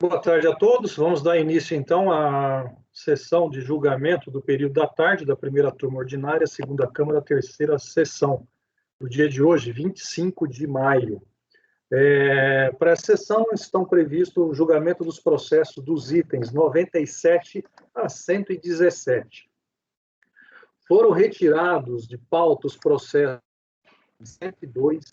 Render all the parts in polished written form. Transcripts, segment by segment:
Boa tarde a todos. Vamos dar início, então, à sessão de julgamento do período da tarde da primeira turma ordinária, segunda Câmara, terceira sessão, no dia de hoje, 25 de maio. Para essa sessão estão previstos o julgamento dos processos dos itens 97 a 117. Foram retirados de pauta os processos 102,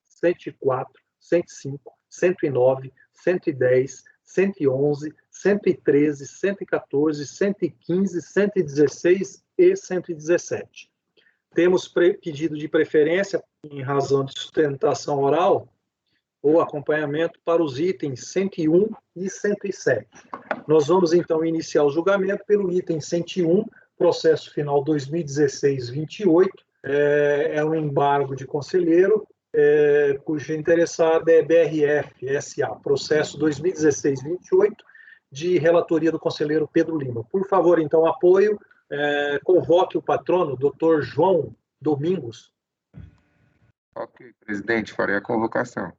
104, 105, 109, 110, 111, 113, 114, 115, 116 e 117. Temos pedido de preferência, em razão de sustentação oral, ou acompanhamento para os itens 101 e 107. Nós vamos, então, iniciar o julgamento pelo item 101, processo final 2016-28, é um embargo de conselheiro, cuja interessada é BRF SA, processo 2016-28, de relatoria do conselheiro Pedro Lima. Por favor, então, apoio, convoque o patrono, Dr. João Domingos. Ok, presidente, farei a convocação.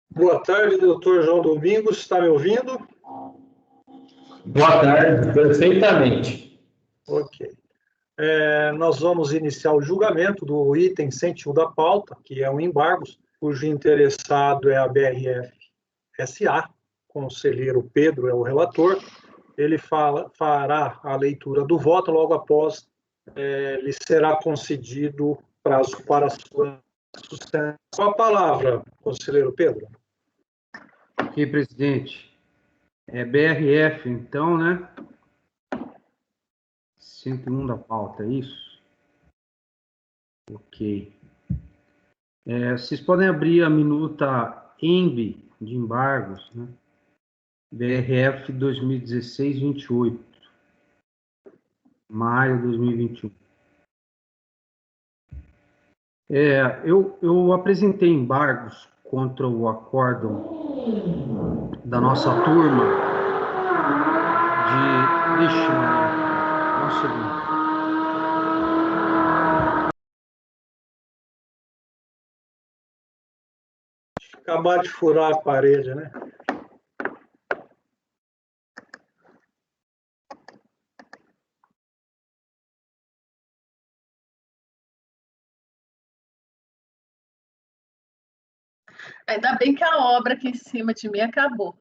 Boa tarde, doutor João Domingos, está me ouvindo? Boa tarde, perfeitamente. Ok. Nós vamos iniciar o julgamento do item 101 da pauta, que é o embargo, cujo interessado é a BRF SA, conselheiro Pedro é o relator. Ele fará a leitura do voto, logo após lhe será concedido prazo para a sua sustentação. Com a palavra, conselheiro Pedro. Ok, presidente. BRF, então, né? 101 da pauta, é isso? Ok. Vocês podem abrir a minuta EMB de embargos, né? BRF 2016-28. Maio de 2021. Eu apresentei embargos contra o acórdão da nossa turma de... Vixe, Maria. Um segundo. Acabar de furar a parede, né? Ainda bem que a obra aqui em cima de mim acabou.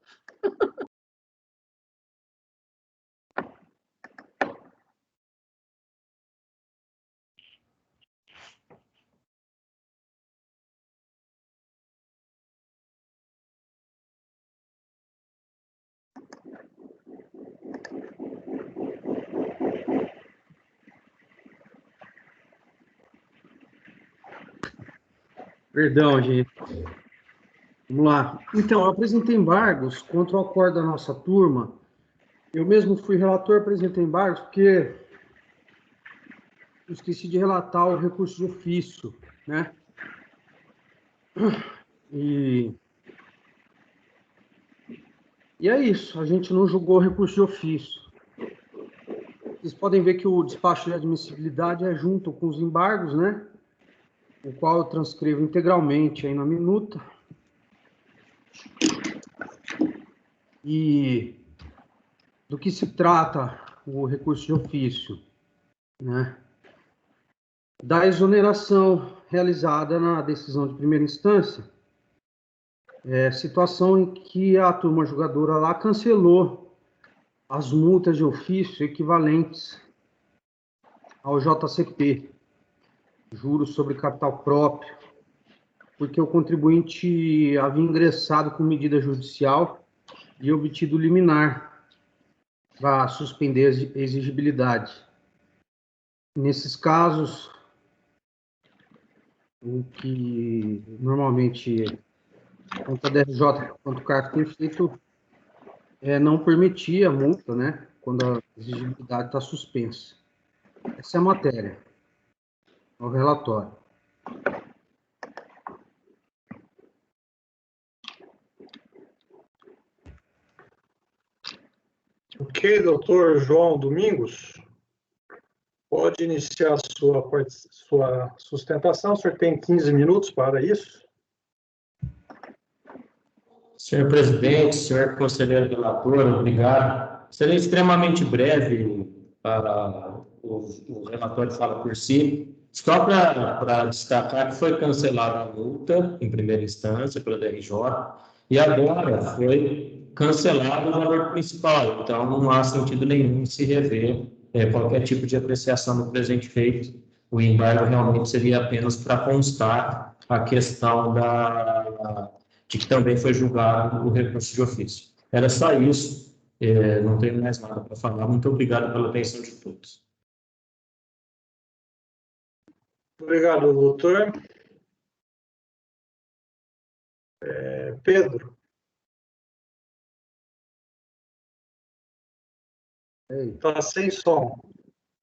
Perdão, gente. Vamos lá. Então, eu apresentei embargos contra o acordo da nossa turma. Eu mesmo fui relator, apresentei embargos, porque eu esqueci de relatar o recurso de ofício, né? E é isso, a gente não julgou o recurso de ofício. Vocês podem ver que o despacho de admissibilidade é junto com os embargos, né? O qual eu transcrevo integralmente aí na minuta. E do que se trata o recurso de ofício, né? Da exoneração realizada na decisão de primeira instância, situação em que a turma julgadora lá cancelou as multas de ofício equivalentes ao JCP, juros sobre capital próprio, porque o contribuinte havia ingressado com medida judicial e obtido liminar para suspender a exigibilidade. Nesses casos, o que normalmente tanto a DRJ quanto o CARF tem feito é não permitir a multa, né, quando a exigibilidade está suspensa. Essa é a matéria, o relatório. Ok, doutor João Domingos, pode iniciar sua sustentação. O senhor tem 15 minutos para isso. Senhor presidente, senhor conselheiro relator, obrigado. Serei extremamente breve para o relatório fala por si. Só para destacar que foi cancelada a multa em primeira instância pela DRJ e agora foi cancelado o valor principal. Então, não há sentido nenhum em se rever qualquer tipo de apreciação do presente feito. O embargo realmente seria apenas para constar a questão de que também foi julgado o recurso de ofício. Era só isso, não tenho mais nada para falar. Muito obrigado pela atenção de todos. Obrigado, doutor. Pedro. Está sem som.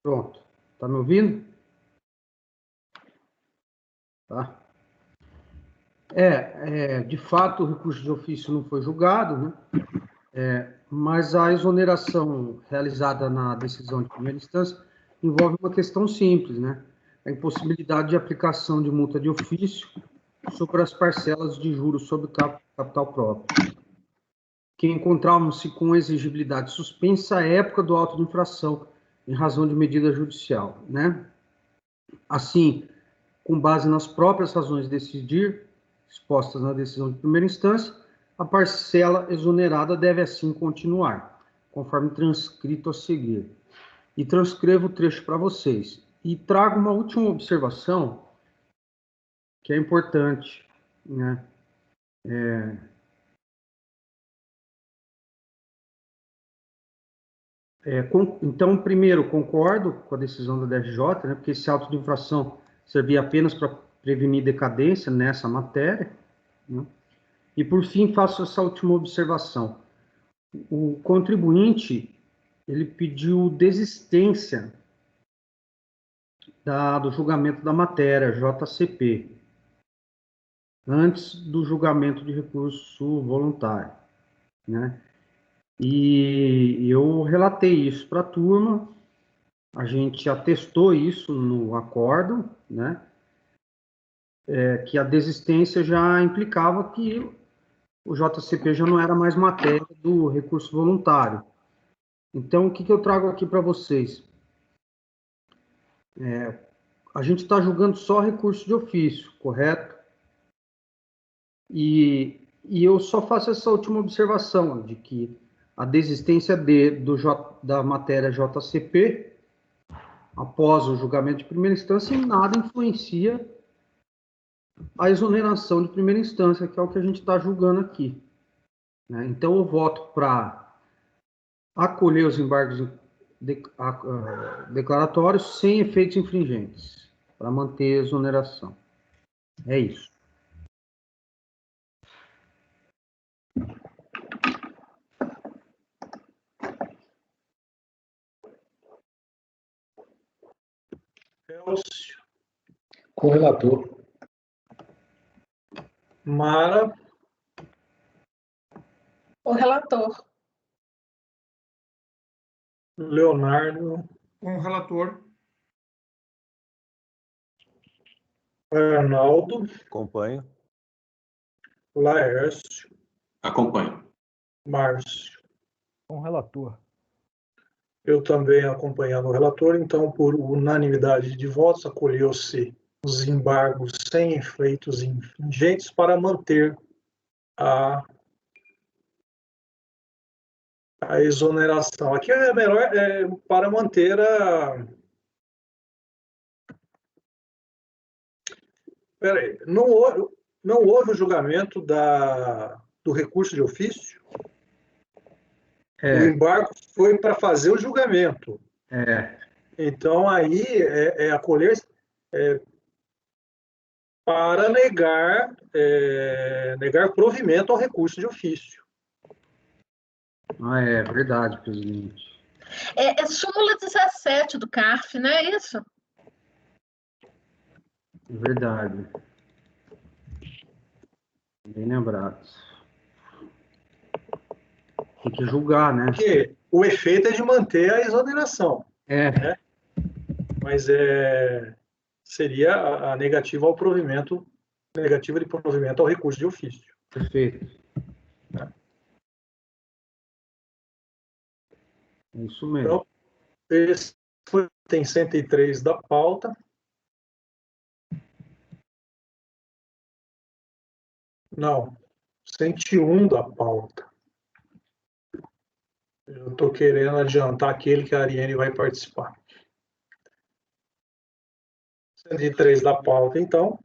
Pronto. Está me ouvindo? Tá. De fato, o recurso de ofício não foi julgado, né? Mas a exoneração realizada na decisão de primeira instância envolve uma questão simples, né? A impossibilidade de aplicação de multa de ofício sobre as parcelas de juros sobre capital próprio, que encontravam-se com exigibilidade suspensa à época do auto de infração, em razão de medida judicial, né? Assim, com base nas próprias razões de decidir, expostas na decisão de primeira instância, a parcela exonerada deve assim continuar, conforme transcrito a seguir. E transcrevo o trecho para vocês. E trago uma última observação, que é importante, né? Então, primeiro, concordo com a decisão da DRJ, né, porque esse auto de infração servia apenas para prevenir decadência nessa matéria, né? E, por fim, faço essa última observação. O contribuinte, ele pediu desistência do julgamento da matéria, JCP, antes do julgamento de recurso voluntário, né? E eu relatei isso para a turma, a gente atestou isso no acordo, né? Que a desistência já implicava que o JCP já não era mais matéria do recurso voluntário. Então, o que eu trago aqui para vocês? A gente está julgando só recurso de ofício, correto? E eu só faço essa última observação, de que a desistência da matéria JCP, após o julgamento de primeira instância, em nada influencia a exoneração de primeira instância, que é o que a gente está julgando aqui, né? Então, eu voto para acolher os embargos declaratórios sem efeitos infringentes, para manter a exoneração. É isso. Elcio. Com o relator. Mara. O relator. Leonardo. Com o relator. Arnaldo. Acompanho. Laércio. Acompanho. Márcio. Com o relator. Eu também acompanhando o relator, então, por unanimidade de votos, acolheu-se os embargos sem efeitos infringentes para manter a exoneração. Aqui é melhor para manter a... Peraí, não houve o julgamento do recurso de ofício? O embargo foi para fazer o julgamento. Então, aí acolher para negar provimento ao recurso de ofício. É verdade, presidente. É súmula 17 do CARF, não é isso? É verdade. Bem lembrados. Tem que julgar, né? Porque o efeito é de manter a exoneração. Né? Mas seria a negativa ao provimento, negativa de provimento ao recurso de ofício. Perfeito. É isso mesmo. Então, esse foi o item 103 da pauta. Não, 101 da pauta. Eu estou querendo adiantar aquele que a Ariane vai participar. 103 da pauta, então.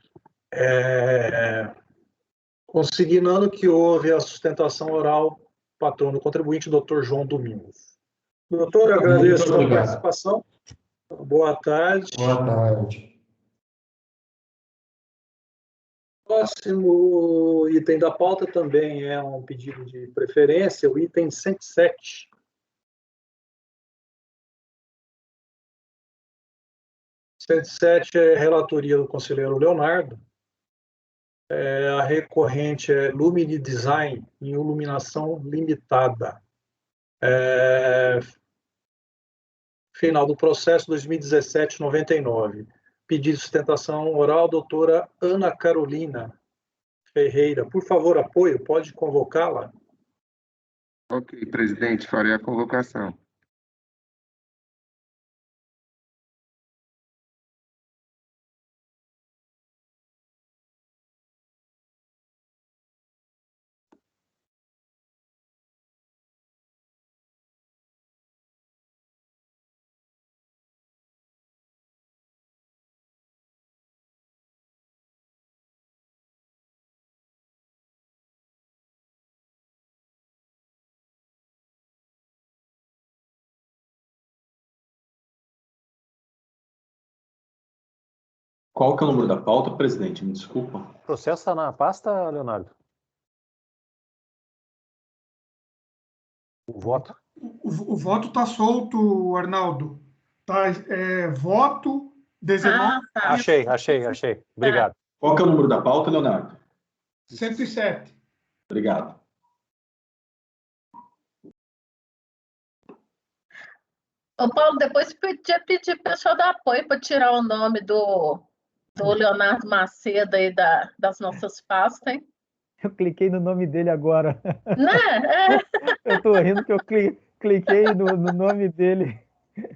Consignando que houve a sustentação oral, patrono contribuinte, Dr. João Domingos. Doutor, agradeço a participação. Boa tarde. Boa tarde. Próximo item da pauta também é um pedido de preferência, o item 107. O 107 é relatoria do conselheiro Leonardo. A recorrente é Lumine Design em iluminação limitada. Final do processo 2017-99. Pedido de sustentação oral, doutora Ana Carolina Ferreira. Por favor, apoio, pode convocá-la? Ok, presidente, farei a convocação. Qual que é o número da pauta, presidente? Me desculpa. O processo está na pasta, Leonardo? O voto? O voto está solto, Arnaldo. Tá, voto 19. Tá. Achei. Obrigado. Qual que é o número da pauta, Leonardo? 107. Obrigado. Ô, Paulo, depois podia pedir para o pessoal dar apoio para tirar o nome do Leonardo Macedo aí das nossas pastas, hein? Eu cliquei no nome dele agora. Né? Eu tô rindo que eu cliquei no nome dele.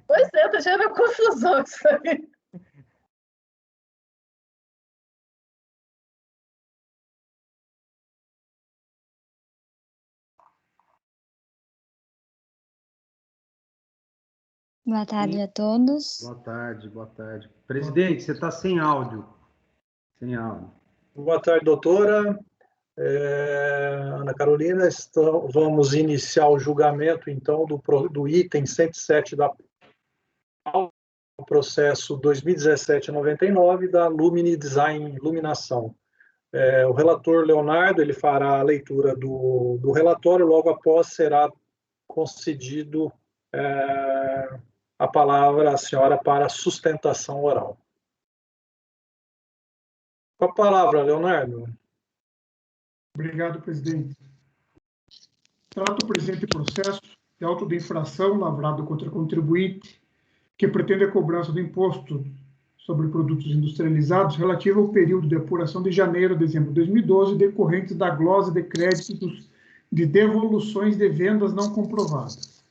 Pois é, tá gerando confusão isso aí. Boa tarde a todos. Boa tarde. Presidente, você está sem áudio. Sem áudio. Boa tarde, doutora. Ana Carolina, vamos iniciar o julgamento, então, do item 107 da pauta, o processo 2017-99 da Lumine Design Iluminação. O relator Leonardo, ele fará a leitura do relatório, logo após será concedido a palavra à senhora para sustentação oral. Com a palavra, Leonardo. Obrigado, presidente. Trato o presente processo de auto de infração lavrado contra contribuinte que pretende a cobrança do imposto sobre produtos industrializados relativo ao período de apuração de janeiro a dezembro de 2012, decorrentes da glosa de créditos de devoluções de vendas não comprovadas.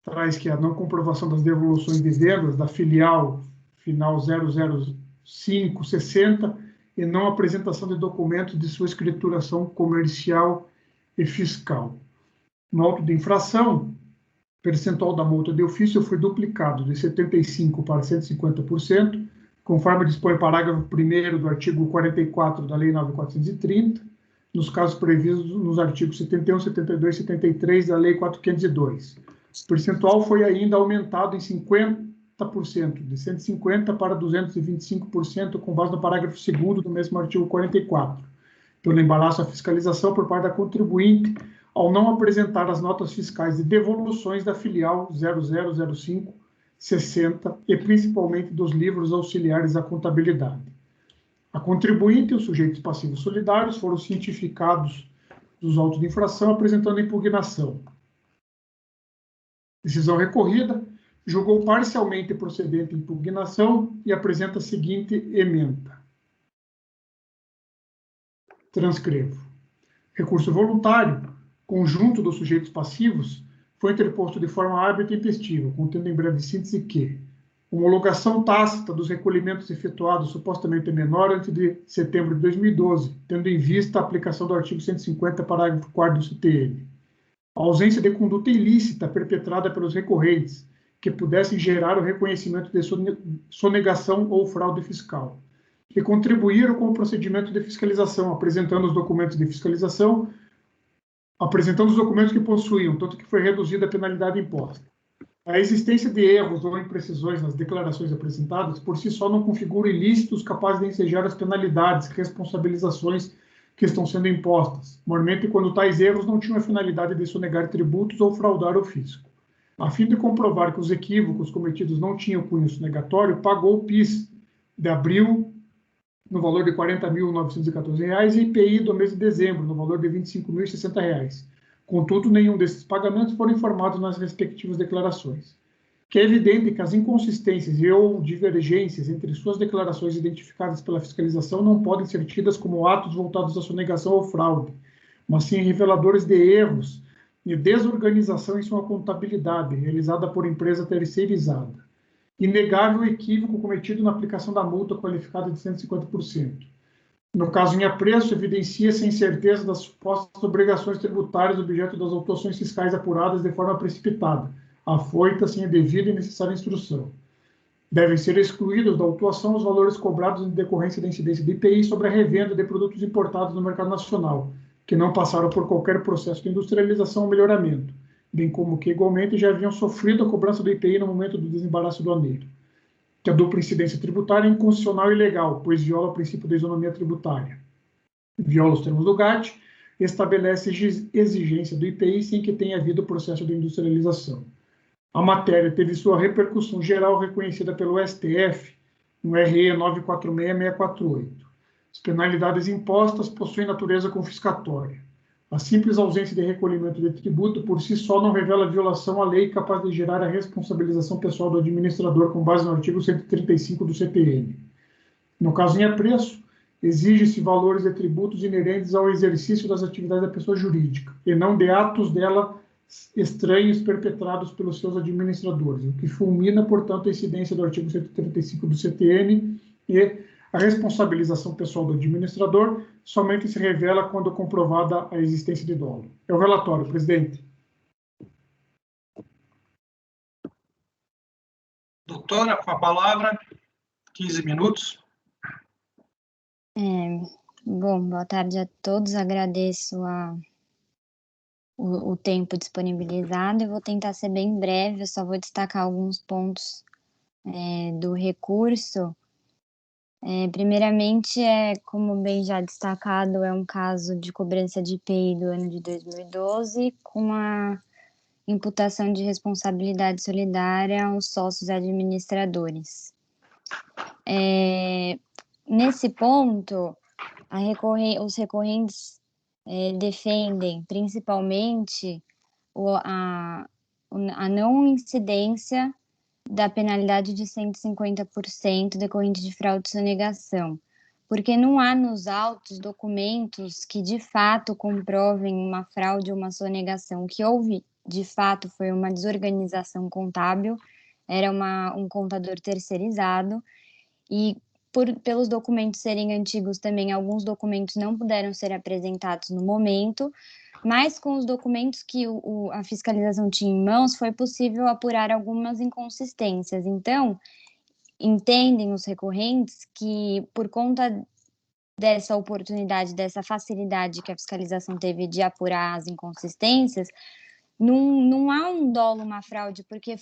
Traz que a não comprovação das devoluções de vendas da filial final 00560 e não apresentação de documentos de sua escrituração comercial e fiscal. No auto de infração, o percentual da multa de ofício foi duplicado de 75% para 150%, conforme dispõe o parágrafo 1º do artigo 44 da Lei 9.430, nos casos previstos nos artigos 71, 72 e 73 da Lei 4.502. O percentual foi ainda aumentado em 50%, de 150% para 225%, com base no parágrafo 2º do mesmo artigo 44, pelo embaraço à fiscalização por parte da contribuinte ao não apresentar as notas fiscais de devoluções da filial 0005 60 e principalmente dos livros auxiliares à contabilidade. A contribuinte e os sujeitos passivos solidários foram cientificados dos autos de infração apresentando impugnação. Decisão recorrida, julgou parcialmente procedente a impugnação e apresenta a seguinte emenda. Transcrevo. Recurso voluntário, conjunto dos sujeitos passivos, foi interposto de forma hábil e tempestiva, contendo em breve síntese que homologação tácita dos recolhimentos efetuados supostamente menor antes de setembro de 2012, tendo em vista a aplicação do artigo 150, parágrafo 4º do CTN. A ausência de conduta ilícita perpetrada pelos recorrentes, que pudessem gerar o reconhecimento de sonegação ou fraude fiscal. E contribuíram com o procedimento de fiscalização, apresentando os documentos de fiscalização, apresentando os documentos que possuíam, tanto que foi reduzida a penalidade imposta. A existência de erros ou imprecisões nas declarações apresentadas, por si só, não configura ilícitos capazes de ensejar as penalidades, responsabilizações que estão sendo impostas, normalmente quando tais erros não tinham a finalidade de sonegar tributos ou fraudar o fisco. A fim de comprovar que os equívocos cometidos não tinham cunho sonegatório, pagou o PIS de abril no valor de R$ 40.914 e IPI do mês de dezembro, no valor de R$ 25.060. Contudo, nenhum desses pagamentos foram informados nas respectivas declarações. Que é evidente que as inconsistências e ou divergências entre suas declarações identificadas pela fiscalização não podem ser tidas como atos voltados à sonegação ou fraude, mas sim reveladores de erros e desorganização em sua contabilidade, realizada por empresa terceirizada. Inegável equívoco cometido na aplicação da multa qualificada de 150%. No caso em apreço, evidencia-se a incerteza das supostas obrigações tributárias objeto das autuações fiscais apuradas de forma precipitada, afoita sem a devida e necessária instrução. Devem ser excluídos da autuação os valores cobrados em decorrência da incidência de IPI sobre a revenda de produtos importados no mercado nacional, que não passaram por qualquer processo de industrialização ou melhoramento, bem como que, igualmente, já haviam sofrido a cobrança do IPI no momento do desembaraço aduaneiro. Que a dupla incidência tributária é inconstitucional e ilegal, pois viola o princípio da isonomia tributária. Viola os termos do GATT, estabelece exigência do IPI sem que tenha havido o processo de industrialização. A matéria teve sua repercussão geral reconhecida pelo STF no RE 946648. As penalidades impostas possuem natureza confiscatória. A simples ausência de recolhimento de tributo por si só não revela violação à lei capaz de gerar a responsabilização pessoal do administrador com base no artigo 135 do CTN. No caso em apreço, exige-se valores de tributos inerentes ao exercício das atividades da pessoa jurídica, e não de atos dela estranhos perpetrados pelos seus administradores, o que fulmina, portanto, a incidência do artigo 135 do CTN e a responsabilização pessoal do administrador somente se revela quando comprovada a existência de dolo. É o relatório, presidente. Doutora, com a palavra, 15 minutos. Bom, boa tarde a todos. Agradeço o tempo disponibilizado. Eu vou tentar ser bem breve, eu só vou destacar alguns pontos do recurso. Primeiramente, como bem já destacado, é um caso de cobrança de IPI do ano de 2012, com a imputação de responsabilidade solidária aos sócios administradores. Nesse ponto, os recorrentes defendem principalmente a não incidência da penalidade de 150% decorrente de fraude e sonegação, porque não há nos autos documentos que de fato comprovem uma fraude ou uma sonegação. O que houve de fato foi uma desorganização contábil, era um contador terceirizado, e pelos documentos serem antigos também, alguns documentos não puderam ser apresentados no momento, mas com os documentos que a fiscalização tinha em mãos, foi possível apurar algumas inconsistências. Então, entendem os recorrentes que, por conta dessa oportunidade, dessa facilidade que a fiscalização teve de apurar as inconsistências, não há um dolo, uma fraude, porque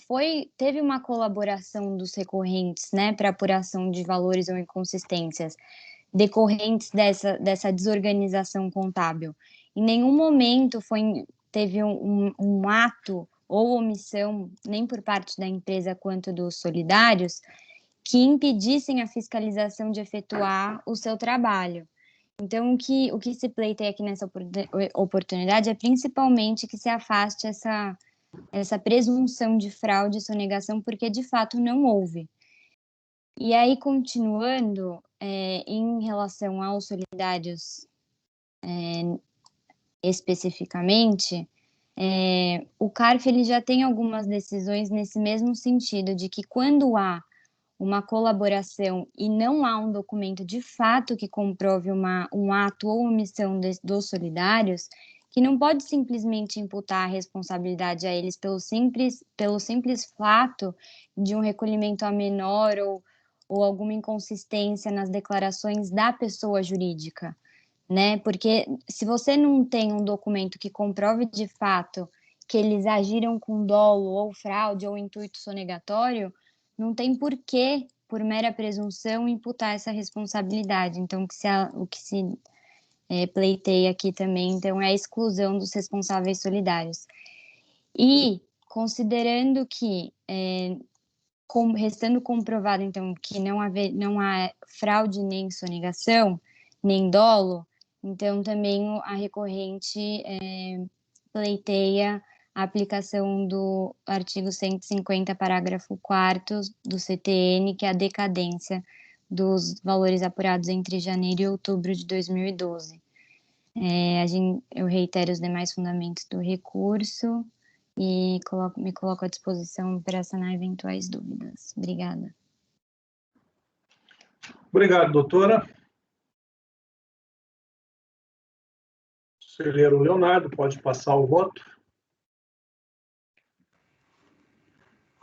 teve uma colaboração dos recorrentes, né, para apuração de valores ou inconsistências decorrentes dessa desorganização contábil. Em nenhum momento teve um ato ou omissão, nem por parte da empresa quanto dos solidários, que impedissem a fiscalização de efetuar o seu trabalho. Então, o que se pleiteia aqui nessa oportunidade é principalmente que se afaste essa presunção de fraude e sonegação, porque de fato não houve. E aí, continuando, em relação aos solidários especificamente, o CARF ele já tem algumas decisões nesse mesmo sentido, de que quando há uma colaboração e não há um documento de fato que comprove um ato ou omissão dos solidários, que não pode simplesmente imputar a responsabilidade a eles pelo simples fato de um recolhimento a menor ou alguma inconsistência nas declarações da pessoa jurídica, né? Porque se você não tem um documento que comprove de fato que eles agiram com dolo ou fraude ou intuito sonegatório, não tem por que, por mera presunção, imputar essa responsabilidade. Então, o que se pleiteia aqui também, então, é a exclusão dos responsáveis solidários. E, considerando que, restando comprovado, então, que não há fraude nem sonegação, nem dolo, então, também a recorrente pleiteia a aplicação do artigo 150, parágrafo 4º do CTN, que é a decadência dos valores apurados entre janeiro e outubro de 2012. Eu reitero os demais fundamentos do recurso e me coloco à disposição para sanar eventuais dúvidas. Obrigada. Obrigado, doutora. Conselheiro Leonardo, pode passar o voto.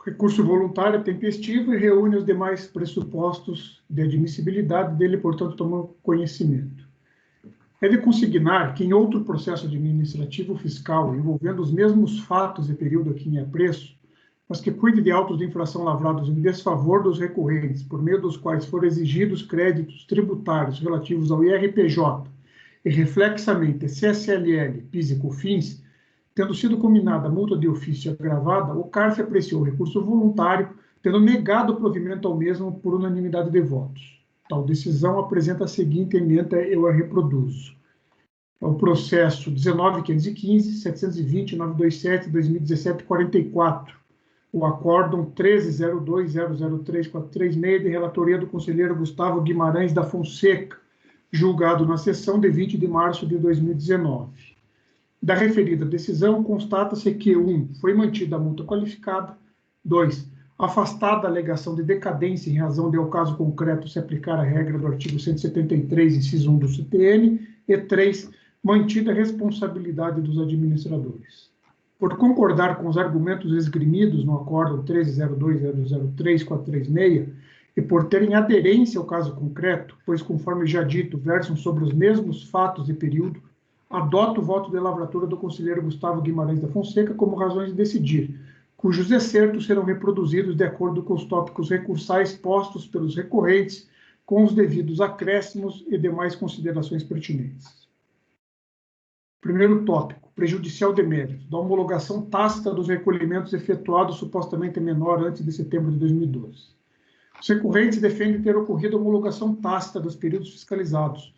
Recurso voluntário é tempestivo e reúne os demais pressupostos de admissibilidade dele, portanto, toma conhecimento. É de consignar que em outro processo administrativo fiscal envolvendo os mesmos fatos e período a que em apreço, mas que cuide de autos de infração lavrados em desfavor dos recorrentes, por meio dos quais foram exigidos créditos tributários relativos ao IRPJ e, reflexamente, CSLL, PIS e COFINS, tendo sido combinada a multa de ofício agravada, o CARF apreciou o recurso voluntário, tendo negado o provimento ao mesmo por unanimidade de votos. Tal decisão apresenta a seguinte emenda, eu a reproduzo. É o processo 19.515, 720, 927, 2017, 44. O acórdão 13.02.003.436, de relatoria do conselheiro Gustavo Guimarães da Fonseca, julgado na sessão de 20 de março de 2019. Da referida decisão, constata-se que 1. Foi mantida a multa qualificada, 2. Afastada a alegação de decadência em razão de, ao caso concreto, se aplicar a regra do artigo 173, inciso 1 do CTN, e 3. Mantida a responsabilidade dos administradores. Por concordar com os argumentos esgrimidos no acórdão 13.02.003.436 e por terem aderência ao caso concreto, pois, conforme já dito, versam sobre os mesmos fatos e período, adoto o voto de lavratura do conselheiro Gustavo Guimarães da Fonseca como razões de decidir, cujos excertos serão reproduzidos de acordo com os tópicos recursais postos pelos recorrentes, com os devidos acréscimos e demais considerações pertinentes. Primeiro tópico, prejudicial demérito, da homologação tácita dos recolhimentos efetuados supostamente menor antes de setembro de 2012. Os recorrentes defendem ter ocorrido a homologação tácita dos períodos fiscalizados,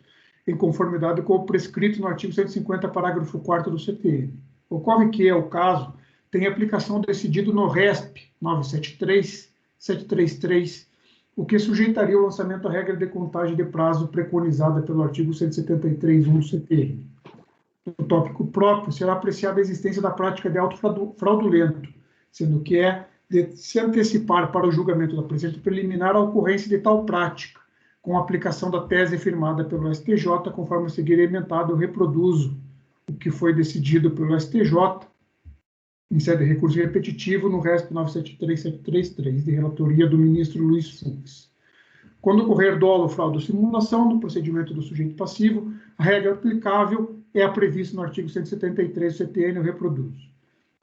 em conformidade com o prescrito no artigo 150, parágrafo 4º do CTN. Ocorre que, é o caso, tem aplicação decidido no RESP 973-733, o que sujeitaria o lançamento à regra de contagem de prazo preconizada pelo artigo 173.1 do CTN. No tópico próprio, será apreciada a existência da prática de auto fraudulento, sendo que é de se antecipar para o julgamento da presente preliminar a ocorrência de tal prática, com a aplicação da tese firmada pelo STJ, conforme a seguir emendado, eu reproduzo o que foi decidido pelo STJ, em sede de recurso repetitivo, no RESP 973.733, de relatoria do ministro Luiz Fux. Quando ocorrer dolo, fraude ou simulação do procedimento do sujeito passivo, a regra aplicável é a prevista no artigo 173 do CTN, eu reproduzo.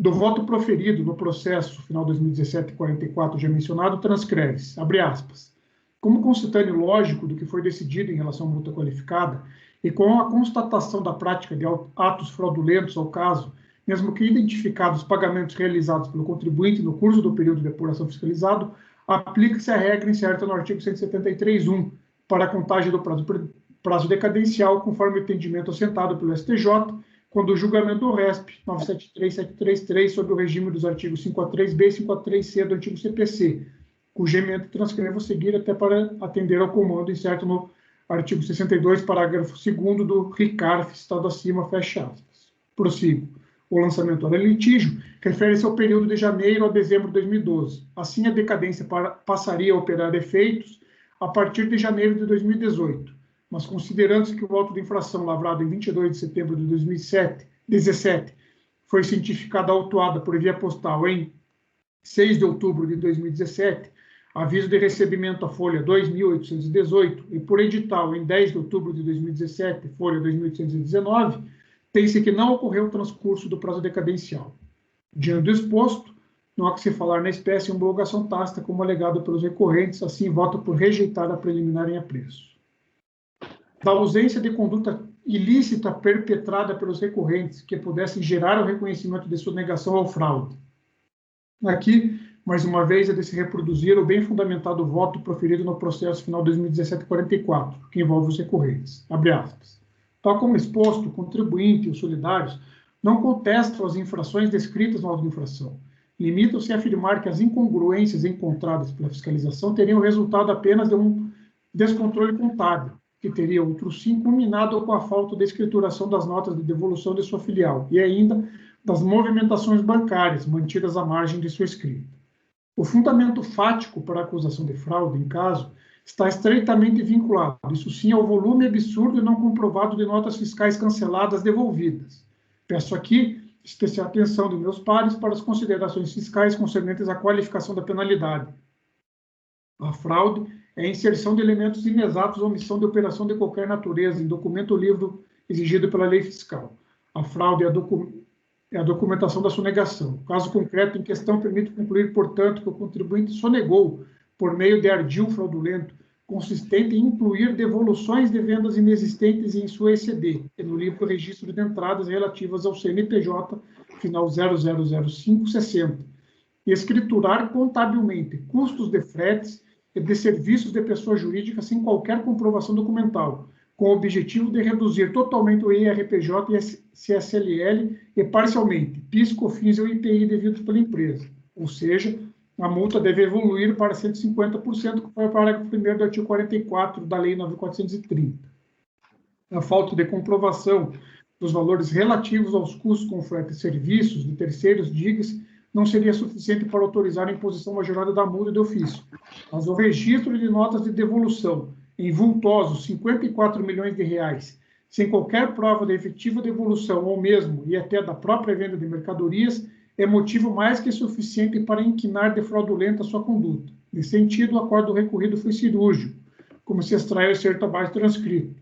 Do voto proferido no processo final 2017-44 já mencionado, transcreve-se, abre aspas, como consitâneo lógico do que foi decidido em relação à multa qualificada e com a constatação da prática de atos fraudulentos ao caso, mesmo que identificados pagamentos realizados pelo contribuinte no curso do período de apuração fiscalizado, aplica-se a regra incerta no artigo 173.1 para a contagem do prazo decadencial, conforme o entendimento assentado pelo STJ, quando o julgamento do RESP 973.733 sobre o regime dos artigos 543B e 543C do antigo CPC, cujo emento transcrevo a seguir até para atender ao comando incerto no artigo 62, parágrafo 2º do RICARF, citado acima, fecha aspas. Prossigo. O lançamento do litígio refere-se ao período de janeiro a dezembro de 2012. Assim, a decadência passaria a operar efeitos a partir de janeiro de 2018. Mas, considerando-se que o auto de infração lavrado em 22 de setembro de 2017 foi cientificada autuada por via postal em 6 de outubro de 2017, aviso de recebimento à folha 2.818 e por edital em 10 de outubro de 2017, folha 2.819, tem-se que não ocorreu o transcurso do prazo decadencial. Diante do exposto, não há que se falar na espécie homologação tácita como alegado pelos recorrentes, assim voto por rejeitar a preliminar em apreço. Da ausência de conduta ilícita perpetrada pelos recorrentes que pudessem gerar o reconhecimento de sonegação ou fraude. Aqui, mais uma vez, é de se reproduzir o bem fundamentado voto proferido no processo final 2017-44, que envolve os recorrentes. Abre aspas. Tal como exposto, o contribuinte e os solidários não contestam as infrações descritas no auto de infração. Limitam-se a afirmar que as incongruências encontradas pela fiscalização teriam resultado apenas de um descontrole contábil, que teria, outro sim, culminado com a falta de escrituração das notas de devolução de sua filial e ainda das movimentações bancárias mantidas à margem de sua escrita. O fundamento fático para a acusação de fraude, em caso, está estreitamente vinculado, isso sim, ao volume absurdo e não comprovado de notas fiscais canceladas devolvidas. Peço aqui especial atenção dos meus pares para as considerações fiscais concernentes à qualificação da penalidade. A fraude é a inserção de elementos inexatos ou omissão de operação de qualquer natureza em documento ou livro exigido pela lei fiscal. A fraude é a documentação da sonegação. O caso concreto em questão permite concluir, portanto, que o contribuinte sonegou, por meio de ardil fraudulento, consistente em incluir devoluções de vendas inexistentes em sua ECD, e no livro Registro de Entradas relativas ao CNPJ, final 000560, e escriturar contabilmente custos de fretes e de serviços de pessoa jurídica sem qualquer comprovação documental, com o objetivo de reduzir totalmente o IRPJ e CSLL e parcialmente PIS, COFINS e o IPI devidos pela empresa. Ou seja, a multa deve evoluir para 150%, que foi o parágrafo 1º do artigo 44 da Lei 9.430. A falta de comprovação dos valores relativos aos custos com frete e serviços de terceiros, diga-se, não seria suficiente para autorizar a imposição majorada da multa de ofício. Mas o registro de notas de devolução em vultosos 54 milhões de reais, sem qualquer prova da efetiva devolução ou mesmo e até da própria venda de mercadorias, é motivo mais que suficiente para inquinar de fraudulenta sua conduta. Nesse sentido, o acordo recorrido foi cirúrgico, como se extrai o excerto abaixo transcrito.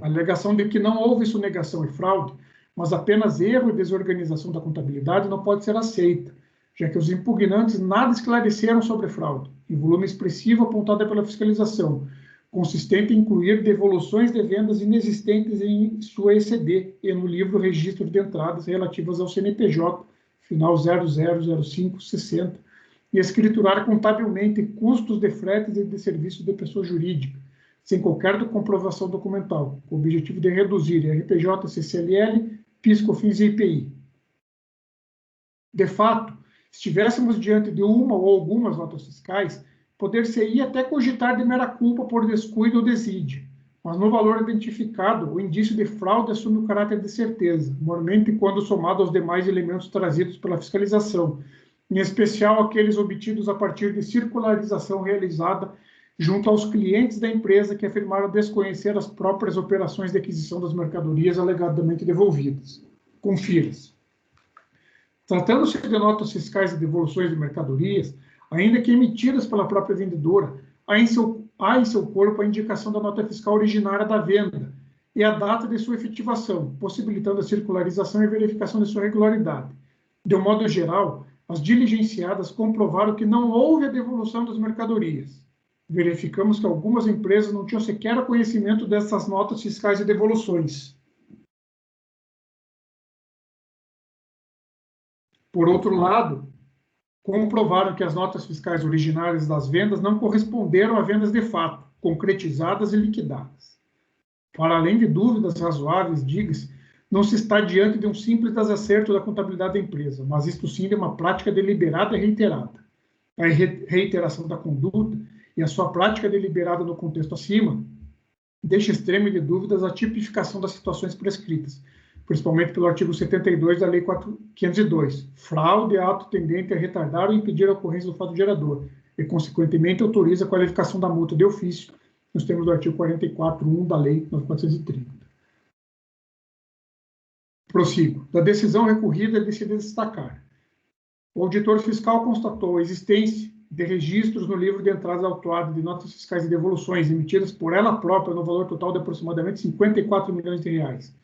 A alegação de que não houve sonegação e fraude, mas apenas erro e desorganização da contabilidade não pode ser aceita, já que os impugnantes nada esclareceram sobre fraude, em volume expressivo apontado pela fiscalização, consistente em incluir devoluções de vendas inexistentes em sua ECD e no livro Registro de Entradas relativas ao CNPJ, final 000560, e escriturar contabilmente custos de fretes e de serviços de pessoa jurídica, sem qualquer comprovação documental, com o objetivo de reduzir RPJ, CCLL, PIS, COFINS e IPI. De fato, se estivéssemos diante de uma ou algumas notas fiscais, poder-se-ia até cogitar de mera culpa por descuido ou desídia, mas no valor identificado, o indício de fraude assume o caráter de certeza, normalmente quando somado aos demais elementos trazidos pela fiscalização, em especial aqueles obtidos a partir de circularização realizada junto aos clientes da empresa que afirmaram desconhecer as próprias operações de aquisição das mercadorias alegadamente devolvidas. Confira-se. Tratando-se de notas fiscais e devoluções de mercadorias, ainda que emitidas pela própria vendedora, há em seu corpo a indicação da nota fiscal originária da venda e a data de sua efetivação, possibilitando a circularização e verificação de sua regularidade. De um modo geral, as diligenciadas comprovaram que não houve a devolução das mercadorias. Verificamos que algumas empresas não tinham sequer conhecimento dessas notas fiscais e devoluções. Por outro lado, comprovaram que as notas fiscais originárias das vendas não corresponderam a vendas de fato, concretizadas e liquidadas. Para além de dúvidas razoáveis, diga-se, não se está diante de um simples desacerto da contabilidade da empresa, mas isto sim de uma prática deliberada e reiterada. A reiteração da conduta e a sua prática deliberada no contexto acima deixa extremo de dúvidas a tipificação das situações prescritas, principalmente pelo artigo 72 da Lei 502, fraude é ato tendente a retardar ou impedir a ocorrência do fato gerador, e, consequentemente, autoriza a qualificação da multa de ofício, nos termos do artigo 44.1 da Lei 9.430. Prossigo. Da decisão recorrida, é de se destacar. O auditor fiscal constatou a existência de registros no livro de entradas autuadas de notas fiscais e devoluções emitidas por ela própria no valor total de aproximadamente 54 milhões de reais,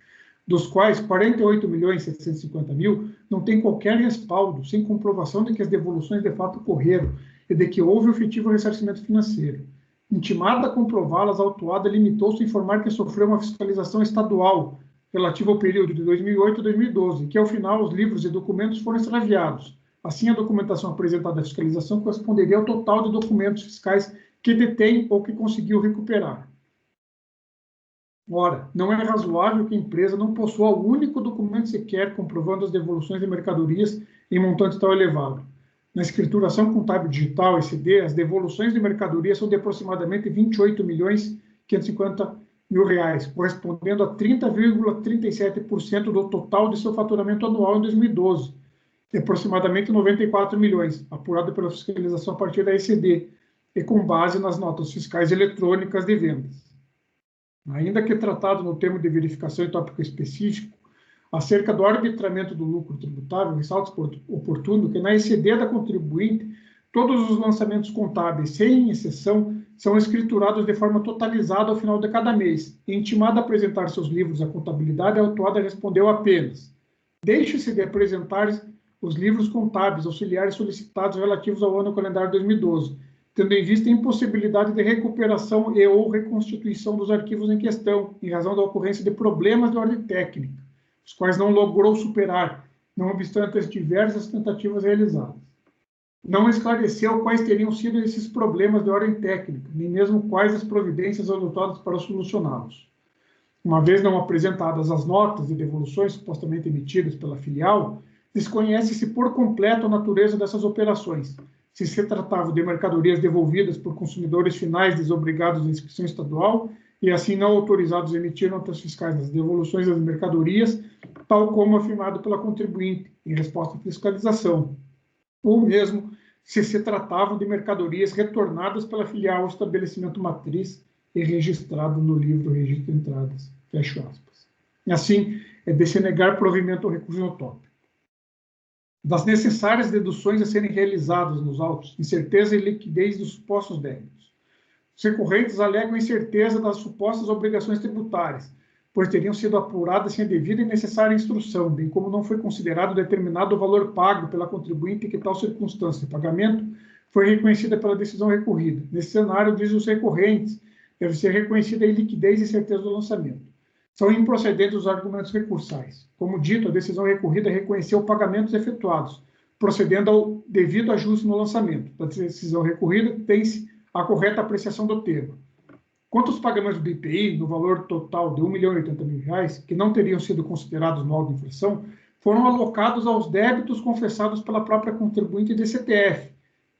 dos quais 48.750.000 não tem qualquer respaldo, sem comprovação de que as devoluções de fato ocorreram e de que houve efetivo ressarcimento financeiro. Intimada a comprová-las, a autuada limitou-se a informar que sofreu uma fiscalização estadual relativa ao período de 2008 a 2012, que, ao final, os livros e documentos foram extraviados. Assim, a documentação apresentada à fiscalização corresponderia ao total de documentos fiscais que detém ou que conseguiu recuperar. Ora, não é razoável que a empresa não possua o único documento sequer comprovando as devoluções de mercadorias em montante tão elevado. Na escrituração contábil digital, ECD, as devoluções de mercadorias são de aproximadamente 28.550.000 reais, correspondendo a 30,37% do total de seu faturamento anual em 2012, de aproximadamente 94 milhões, apurado pela fiscalização a partir da ECD, e com base nas notas fiscais eletrônicas de vendas. Ainda que tratado no termo de verificação e tópico específico, acerca do arbitramento do lucro tributável, ressalta oportuno que na ECD da contribuinte, todos os lançamentos contábeis, sem exceção, são escriturados de forma totalizada ao final de cada mês. E, intimada a apresentar seus livros à contabilidade, a autuada respondeu apenas: deixe-se de apresentar os livros contábeis auxiliares solicitados relativos ao ano calendário 2012, tendo em vista a impossibilidade de recuperação e ou reconstituição dos arquivos em questão, em razão da ocorrência de problemas de ordem técnica, os quais não logrou superar, não obstante as diversas tentativas realizadas. Não esclareceu quais teriam sido esses problemas de ordem técnica, nem mesmo quais as providências adotadas para solucioná-los. Uma vez não apresentadas as notas de devoluções supostamente emitidas pela filial, desconhece-se por completo a natureza dessas operações, se tratava de mercadorias devolvidas por consumidores finais desobrigados da inscrição estadual e assim não autorizados a emitir notas fiscais nas devoluções das mercadorias, tal como afirmado pela contribuinte em resposta à fiscalização, ou mesmo se tratavam de mercadorias retornadas pela filial ao estabelecimento matriz e registrado no livro Registro de Entradas. Fecho aspas. E assim, é de se negar provimento ao recurso no tópico. Das necessárias deduções a serem realizadas nos autos, incerteza e liquidez dos supostos débitos. Os recorrentes alegam incerteza das supostas obrigações tributárias, pois teriam sido apuradas sem a devida e necessária instrução, bem como não foi considerado determinado o valor pago pela contribuinte em que tal circunstância de pagamento foi reconhecida pela decisão recorrida. Nesse cenário, dizem os recorrentes, deve ser reconhecida a iliquidez e certeza do lançamento. São improcedentes os argumentos recursais. Como dito, a decisão recorrida reconheceu pagamentos efetuados, procedendo ao devido ajuste no lançamento. Da decisão recorrida, tem-se a correta apreciação do tema. Quanto aos pagamentos do IPI, no valor total de R$ 1.080.000, que não teriam sido considerados no auto de infração, foram alocados aos débitos confessados pela própria contribuinte de CTF,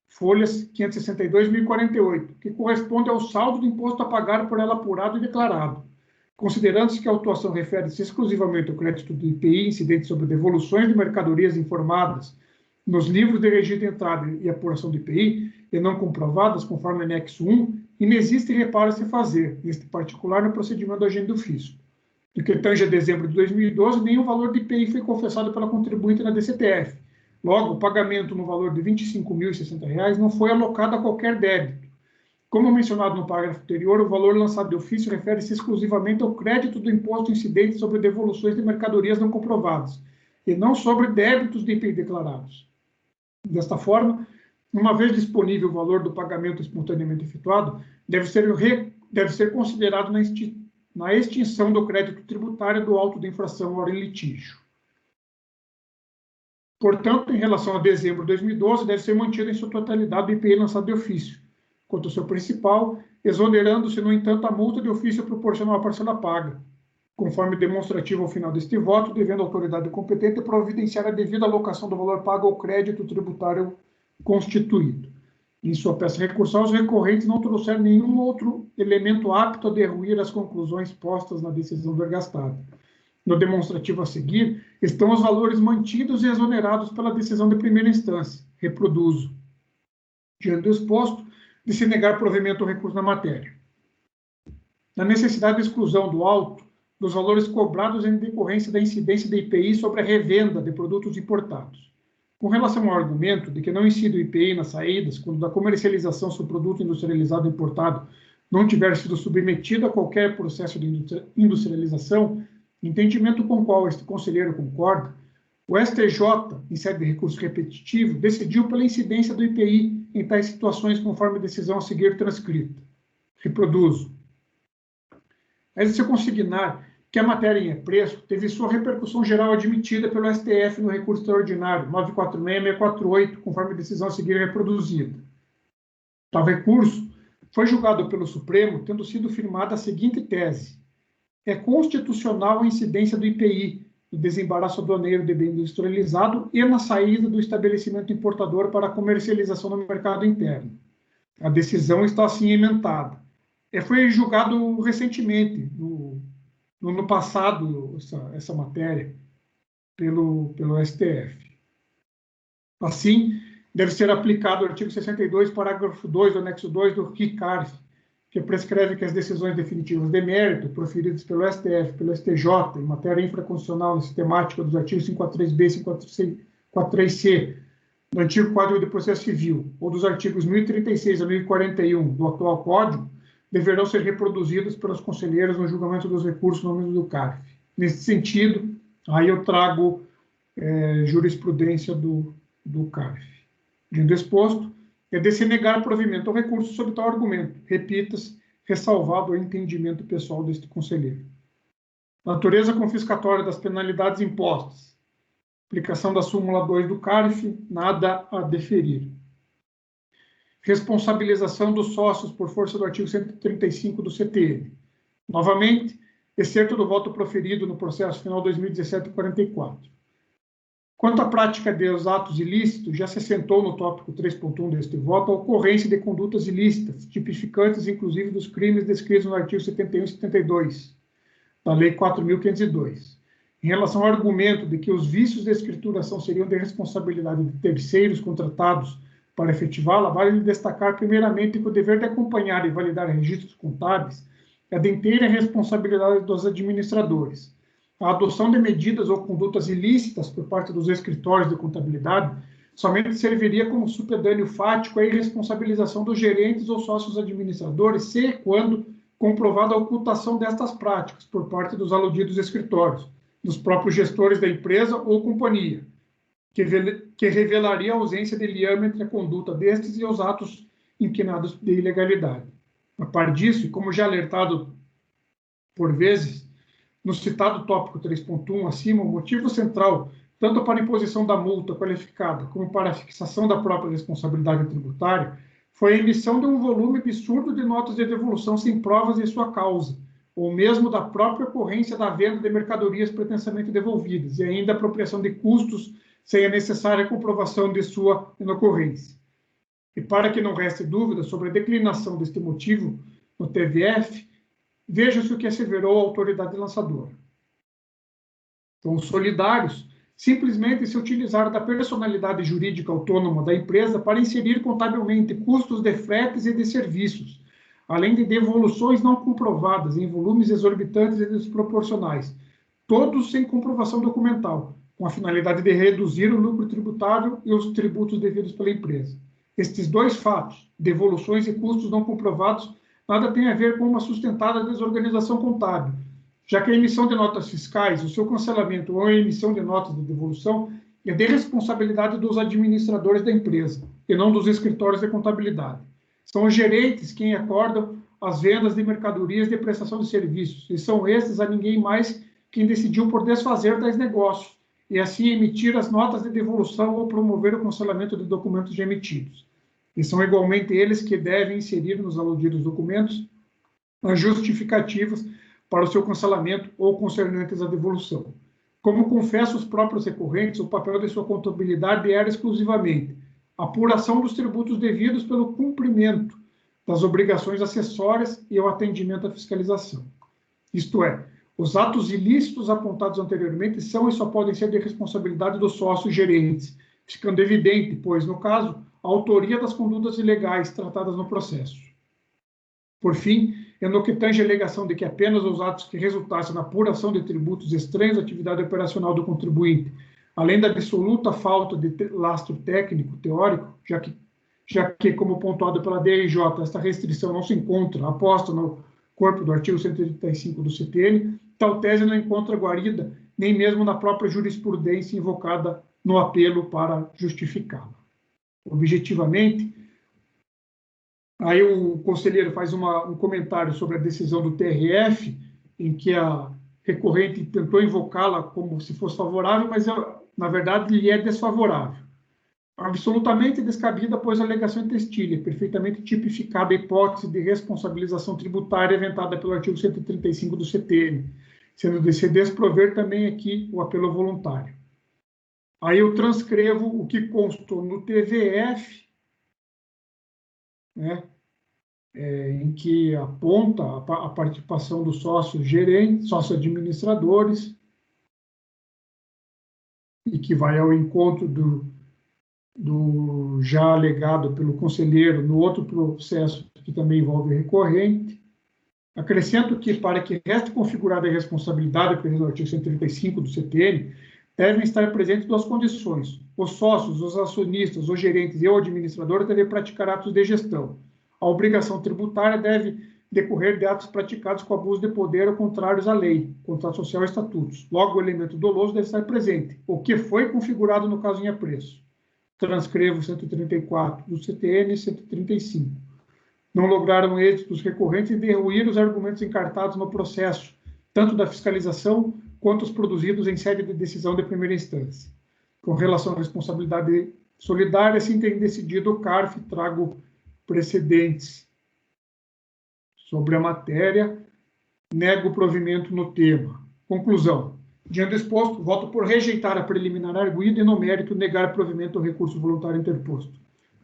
folhas 562.048, que corresponde ao saldo do imposto a pagar por ela apurado e declarado. Considerando-se que a autuação refere-se exclusivamente ao crédito do IPI incidente sobre devoluções de mercadorias informadas nos livros de registro de entrada e apuração do IPI, e não comprovadas, conforme anexo 1, inexiste reparo a se fazer, neste particular, no procedimento do agente do fisco. No que tange a dezembro de 2012, nenhum valor de IPI foi confessado pela contribuinte na DCTF. Logo, o pagamento no valor de R$ 25.060 não foi alocado a qualquer débito. Como mencionado no parágrafo anterior, o valor lançado de ofício refere-se exclusivamente ao crédito do imposto incidente sobre devoluções de mercadorias não comprovadas, e não sobre débitos de IPI declarados. Desta forma, uma vez disponível o valor do pagamento espontaneamente efetuado, deve ser considerado na extinção do crédito tributário do auto de infração ora em litígio. Portanto, em relação a dezembro de 2012, deve ser mantido em sua totalidade o IPI lançado de ofício, quanto ao seu principal, exonerando-se, no entanto, a multa de ofício proporcional à parcela paga, conforme demonstrativo ao final deste voto, devendo a autoridade competente providenciar a devida alocação do valor pago ao crédito tributário constituído. Em sua peça recursal, os recorrentes não trouxeram nenhum outro elemento apto a derruir as conclusões postas na decisão vergastada. No demonstrativo a seguir, estão os valores mantidos e exonerados pela decisão de primeira instância. Reproduzo. Diante do exposto, de se negar provimento ao recurso na matéria. Na necessidade de exclusão do auto dos valores cobrados em decorrência da incidência da IPI sobre a revenda de produtos importados. Com relação ao argumento de que não incide o IPI nas saídas, quando da comercialização se o produto industrializado importado não tiver sido submetido a qualquer processo de industrialização, entendimento com o qual este conselheiro concorda, o STJ, em sede de recurso repetitivo, decidiu pela incidência do IPI em tais situações conforme a decisão a seguir transcrita. Reproduzo. É de se consignar que a matéria em preço teve sua repercussão geral admitida pelo STF no recurso extraordinário 946-648, conforme a decisão a seguir reproduzida. Tal recurso foi julgado pelo Supremo, tendo sido firmada a seguinte tese: é constitucional a incidência do IPI no desembaraço aduaneiro de bem industrializado e na saída do estabelecimento importador para a comercialização no mercado interno. A decisão está assim emendada. Foi julgado recentemente, no ano passado, essa matéria, pelo STF. Assim, deve ser aplicado o artigo 62, parágrafo 2 do anexo 2 do RICARF, que prescreve que as decisões definitivas de mérito proferidas pelo STF, pelo STJ, em matéria infraconstitucional e sistemática dos artigos 543B e 543C do antigo Código de Processo Civil, ou dos artigos 1036 a 1041 do atual Código, deverão ser reproduzidos pelos conselheiros no julgamento dos recursos no âmbito do CARF. Nesse sentido, aí eu trago jurisprudência do CARF. Diante do exposto, é de se negar provimento ao recurso sob tal argumento. Repita-se, ressalvado o entendimento pessoal deste conselheiro. Natureza confiscatória das penalidades impostas. Aplicação da súmula 2 do CARF, nada a deferir. Responsabilização dos sócios por força do artigo 135 do CTN. Novamente, excerto do voto proferido no processo final 2017-44. Quanto à prática dos atos ilícitos, já se assentou no tópico 3.1 deste voto a ocorrência de condutas ilícitas, tipificantes inclusive dos crimes descritos no artigo 71 e 72 da Lei 4.502. Em relação ao argumento de que os vícios de escrituração seriam de responsabilidade de terceiros contratados para efetivá-la, vale destacar primeiramente que o dever de acompanhar e validar registros contábeis é de inteira responsabilidade dos administradores. A adoção de medidas ou condutas ilícitas por parte dos escritórios de contabilidade somente serviria como supedâneo fático à irresponsabilização dos gerentes ou sócios administradores, se e quando comprovada a ocultação destas práticas por parte dos aludidos escritórios, dos próprios gestores da empresa ou companhia, que revelaria a ausência de liame entre a conduta destes e os atos inquinados de ilegalidade. A par disso, e como já alertado por vezes, no citado tópico 3.1 acima, o motivo central, tanto para a imposição da multa qualificada como para a fixação da própria responsabilidade tributária, foi a emissão de um volume absurdo de notas de devolução sem provas em sua causa, ou mesmo da própria ocorrência da venda de mercadorias pretensamente devolvidas, e ainda a apropriação de custos sem a necessária comprovação de sua inocorrência. E para que não reste dúvida sobre a declinação deste motivo no TVF, veja-se o que asseverou a autoridade lançadora. Então, os solidários simplesmente se utilizaram da personalidade jurídica autônoma da empresa para inserir contabilmente custos de fretes e de serviços, além de devoluções não comprovadas em volumes exorbitantes e desproporcionais, todos sem comprovação documental, com a finalidade de reduzir o lucro tributável e os tributos devidos pela empresa. Estes dois fatos, devoluções e custos não comprovados, nada tem a ver com uma sustentada desorganização contábil, já que a emissão de notas fiscais, o seu cancelamento ou a emissão de notas de devolução é de responsabilidade dos administradores da empresa, e não dos escritórios de contabilidade. São os gerentes quem acordam as vendas de mercadorias de prestação de serviços, e são estes a ninguém mais quem decidiu por desfazer tais negócios, e assim emitir as notas de devolução ou promover o cancelamento de documentos já emitidos. E são igualmente eles que devem inserir nos aludidos documentos as justificativas para o seu cancelamento ou concernentes à devolução. Como confessam os próprios recorrentes, o papel de sua contabilidade era exclusivamente a apuração dos tributos devidos pelo cumprimento das obrigações acessórias e o atendimento à fiscalização. Isto é, os atos ilícitos apontados anteriormente são e só podem ser de responsabilidade dos sócios gerentes, ficando evidente, pois, no caso, a autoria das condutas ilegais tratadas no processo. Por fim, é no que tange a alegação de que apenas os atos que resultassem na apuração de tributos estranhos à atividade operacional do contribuinte, além da absoluta falta de lastro técnico, teórico, já que, como pontuado pela DRJ, esta restrição não se encontra aposta no corpo do artigo 135 do CTN, tal tese não encontra guarida nem mesmo na própria jurisprudência invocada no apelo para justificá-la. Objetivamente, aí o conselheiro faz um comentário sobre a decisão do TRF, em que a recorrente tentou invocá-la como se fosse favorável, mas, na verdade, lhe é desfavorável. Absolutamente descabida, pois a alegação é textília, perfeitamente tipificada a hipótese de responsabilização tributária inventada pelo artigo 135 do CTN, sendo de se desprover também aqui o apelo voluntário. Aí eu transcrevo o que constou no TVF, né, em que aponta a participação dos sócios gerentes, sócios administradores, e que vai ao encontro do já alegado pelo conselheiro no outro processo que também envolve recorrente. Acrescento que, para que reste configurada a responsabilidade prevista no artigo 135 do CTN, devem estar presentes duas condições. Os sócios, os acionistas, os gerentes e o administrador devem praticar atos de gestão. A obrigação tributária deve decorrer de atos praticados com abuso de poder ou contrários à lei, contrato social e estatutos. Logo, o elemento doloso deve estar presente, o que foi configurado no caso em apreço. Transcrevo 134 do CTN e 135. Não lograram êxito os recorrentes em derruir os argumentos encartados no processo, tanto da fiscalização quanto os produzidos em sede de decisão de primeira instância. Com relação à responsabilidade solidária, assim tem decidido o CARF, trago precedentes sobre a matéria, nego o provimento no tema. Conclusão. Diante do exposto, voto por rejeitar a preliminar arguida e, no mérito, negar provimento ao recurso voluntário interposto.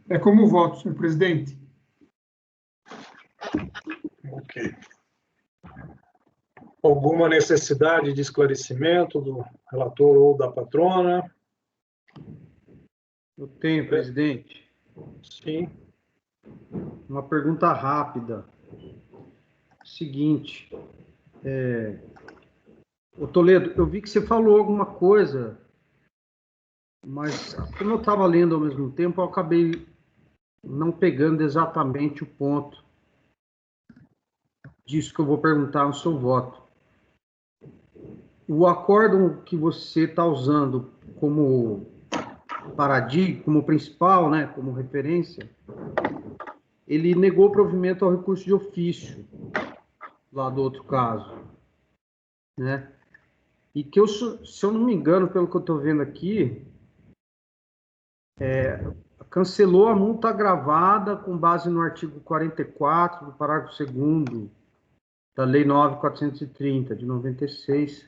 É como voto, senhor presidente. Ok. Alguma necessidade de esclarecimento do relator ou da patrona? Eu tenho, presidente. Sim. Uma pergunta rápida. Seguinte, ô Toledo, eu vi que você falou alguma coisa, mas como eu estava lendo ao mesmo tempo, eu acabei não pegando exatamente o ponto disso que eu vou perguntar no seu voto. O acórdão que você está usando como paradigma, como principal, né, como referência, ele negou provimento ao recurso de ofício, lá do outro caso, né? E que, se eu não me engano, pelo que eu estou vendo aqui, cancelou a multa agravada com base no artigo 44 do parágrafo 2º da Lei 9.430, de 96,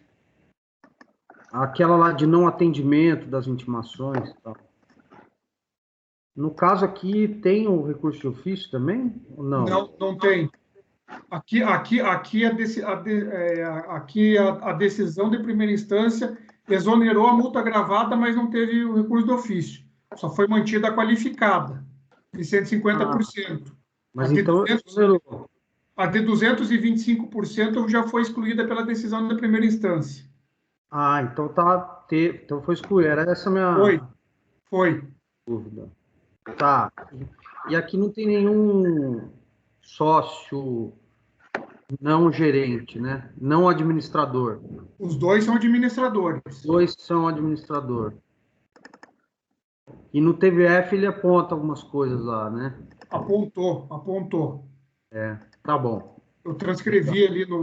aquela lá de não atendimento das intimações e tal. No caso aqui, tem o recurso de ofício também? Ou não? Não tem. Aqui a decisão de primeira instância exonerou a multa agravada, mas não teve o recurso de ofício. Só foi mantida a qualificada, de 150%. Mas então... A de 225% já foi excluída pela decisão da primeira instância. Ah, então então foi excluída. Era essa a minha Foi. dúvida. Tá. E aqui não tem nenhum sócio não gerente, né? Não administrador. Os dois são administradores. Os dois são administrador. E no TVF ele aponta algumas coisas lá, né? Apontou. Tá bom. Eu transcrevi ali no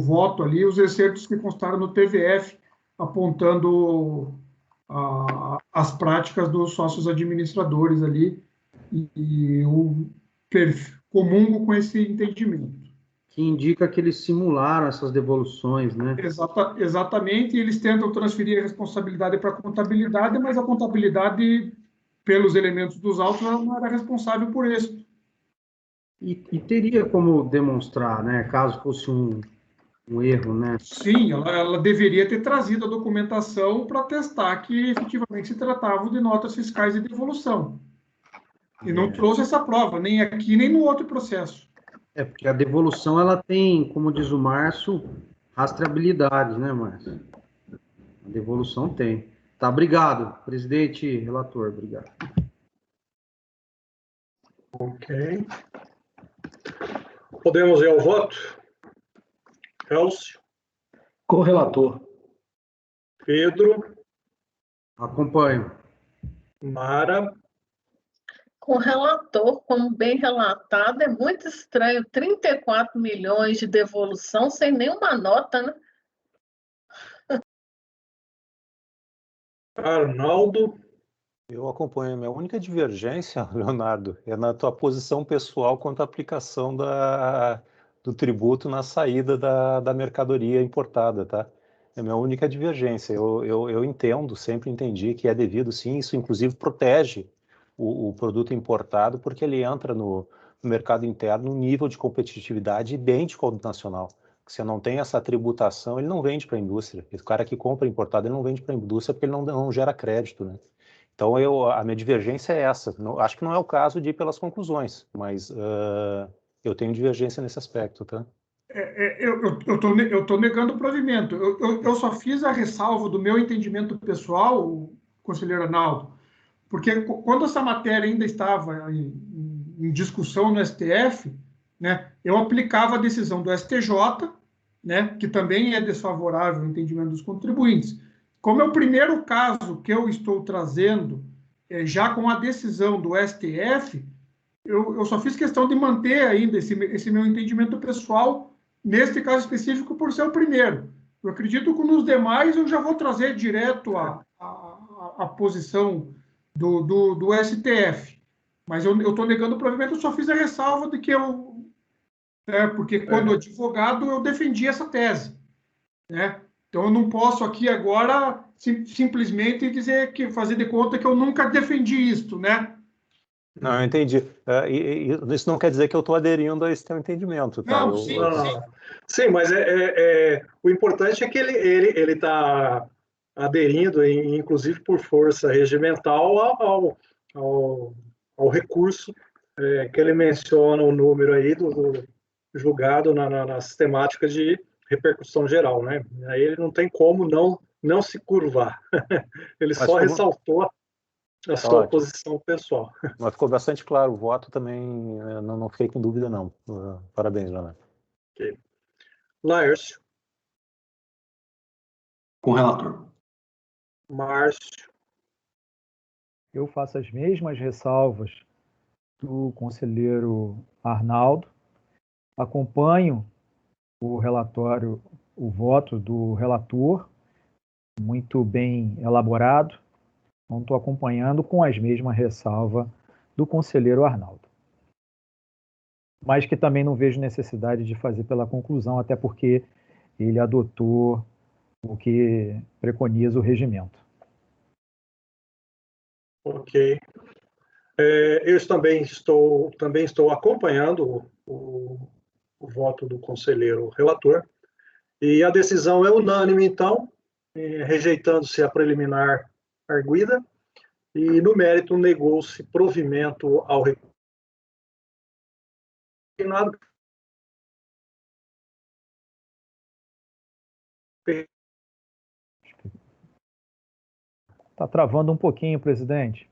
voto ali os excertos que constaram no TVF, apontando as práticas dos sócios administradores ali, e eu comungo com esse entendimento. Que indica que eles simularam essas devoluções, né? Exatamente, e eles tentam transferir a responsabilidade para a contabilidade, mas a contabilidade, pelos elementos dos autos, ela não era responsável por isso. E teria como demonstrar, né? Caso fosse um erro, né? Sim, ela deveria ter trazido a documentação para atestar que efetivamente se tratava de notas fiscais de devolução. E não trouxe essa prova, nem aqui, nem no outro processo. Porque a devolução, ela tem, como diz o Márcio, rastreabilidade, né, Márcio? A devolução tem. Tá, obrigado, presidente, relator, obrigado. Ok. Podemos ir ao voto? Elcio, Correlator. Pedro, Acompanho. Mara, Com o relator, como bem relatado, é muito estranho, 34 milhões de devolução sem nenhuma nota, né? Arnaldo, Eu acompanho. A minha única divergência, Leonardo, é na tua posição pessoal quanto à aplicação do tributo na saída da mercadoria importada, tá? É a minha única divergência. Eu entendo, sempre entendi que é devido, sim, isso inclusive protege o produto importado, porque ele entra no mercado interno um nível de competitividade idêntico ao nacional. Se não tem essa tributação, ele não vende para a indústria. O cara que compra importado, ele não vende para a indústria porque ele não gera crédito, né? Então, a minha divergência é essa. Acho que não é o caso de ir pelas conclusões, mas eu tenho divergência nesse aspecto, tá? Eu estou negando o provimento. Eu só fiz a ressalva do meu entendimento pessoal, conselheiro Arnaldo, porque quando essa matéria ainda estava em discussão no STF, né, eu aplicava a decisão do STJ, né, que também é desfavorável ao entendimento dos contribuintes. Como é o primeiro caso que eu estou trazendo, já com a decisão do STF, eu só fiz questão de manter ainda esse meu entendimento pessoal, neste caso específico, por ser o primeiro. Eu acredito que nos demais eu já vou trazer direto a posição do STF. Mas eu estou negando o provimento, eu só fiz a ressalva de que porque quando advogado eu defendi essa tese, né? Então eu não posso aqui agora simplesmente fazer de conta que eu nunca defendi isto, né? Não, eu entendi. Isso não quer dizer que eu estou aderindo a esse teu entendimento, tá? Não, sim. Sim, mas o importante é que ele está aderindo, inclusive por força regimental, ao recurso que ele menciona o número aí do julgado na sistemática de repercussão geral, né? Aí ele não tem como não se curvar. Ele só ressaltou a sua posição pessoal. Mas ficou bastante claro, o voto também, não fiquei com dúvida, não. Parabéns, Leonardo. Ok. Laércio. Com o relator. Márcio. Eu faço as mesmas ressalvas do conselheiro Arnaldo, acompanho o relatório, o voto do relator, muito bem elaborado, então estou acompanhando com as mesmas ressalvas do conselheiro Arnaldo. Mas que também não vejo necessidade de fazer pela conclusão, até porque ele adotou o que preconiza o regimento. Ok. Eu também estou acompanhando o voto do conselheiro relator, e a decisão é unânime, então, rejeitando-se a preliminar arguida, e no mérito negou-se provimento ao recurso. Está travando um pouquinho, presidente.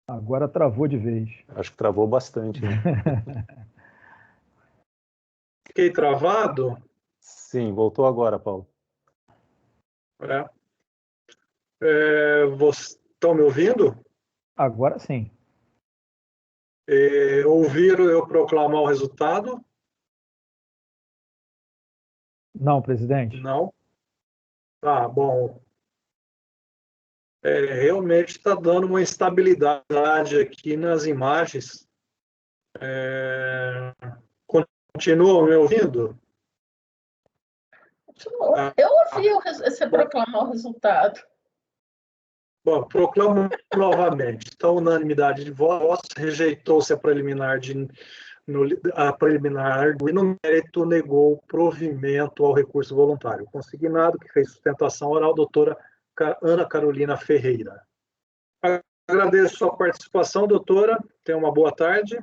Agora travou de vez. Acho que travou bastante, né? Fiquei travado? Sim, voltou agora, Paulo. Vocês estão me ouvindo? Agora sim. Ouviram eu proclamar o resultado? Não, presidente. Não? Tá, bom. Realmente está dando uma instabilidade aqui nas imagens. Continuam me ouvindo? Eu ouvi você proclamar o resultado. Bom, proclamo novamente. Então, unanimidade de votos, rejeitou-se a preliminar do inumérito, negou o provimento ao recurso voluntário. Consignado, que fez sustentação oral, doutora Ana Carolina Ferreira. Agradeço a sua participação, doutora. Tenha uma boa tarde.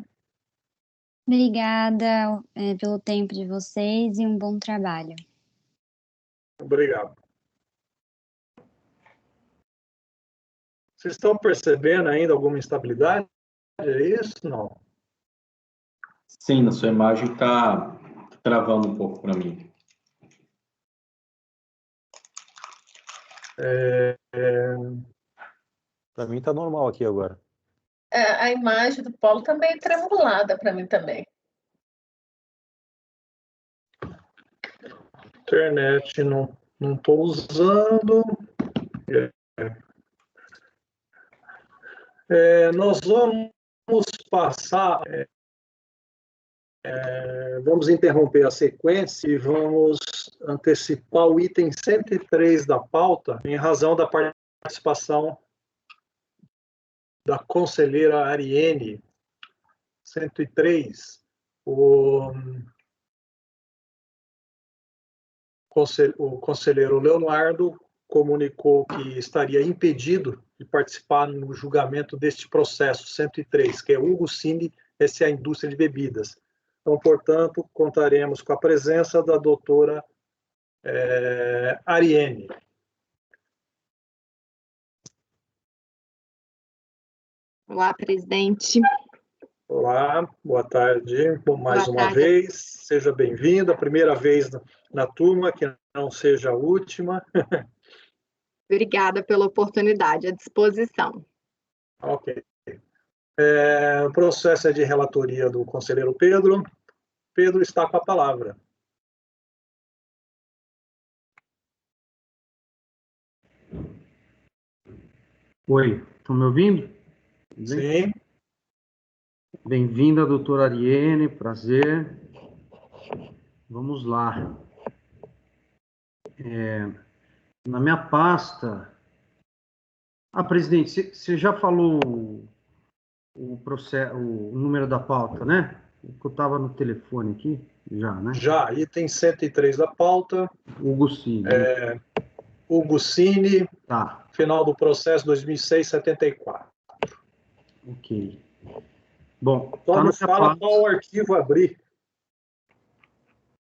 Obrigada pelo tempo de vocês e um bom trabalho. Obrigado. Vocês estão percebendo ainda alguma instabilidade? É isso? Não. Sim, na sua imagem está travando um pouco para mim. Para mim está normal aqui agora. A imagem do Paulo também é tremulada para mim também. Internet não estou usando. Nós vamos passar, vamos interromper a sequência e vamos antecipar o item 103 da pauta, em razão da participação da conselheira Ariene. 103, o conselheiro Leonardo comunicou que estaria impedido de participar no julgamento deste processo 103, que é Hugo Cine S.A. Indústria de Bebidas. Então, portanto, contaremos com a presença da doutora Ariene. Olá, presidente. Olá, boa tarde. Bom, mais Boa uma tarde. vez, seja bem-vinda. Primeira vez na turma, que não seja a última. Obrigada pela oportunidade, à disposição. Ok. O processo é de relatoria do conselheiro Pedro. Pedro está com a palavra. Oi, estão me ouvindo? Sim. Bem-vinda, doutora Ariene, prazer. Vamos lá. Na minha pasta... presidente, você já falou o processo, o número da pauta, né? Eu estava no telefone aqui, já, né? Já, item 103 da pauta. Hugo Cine. Hugo Cine, Tá. final do processo 2006-74. Ok. Bom, Só tá nos na fala pasta. qual arquivo abrir.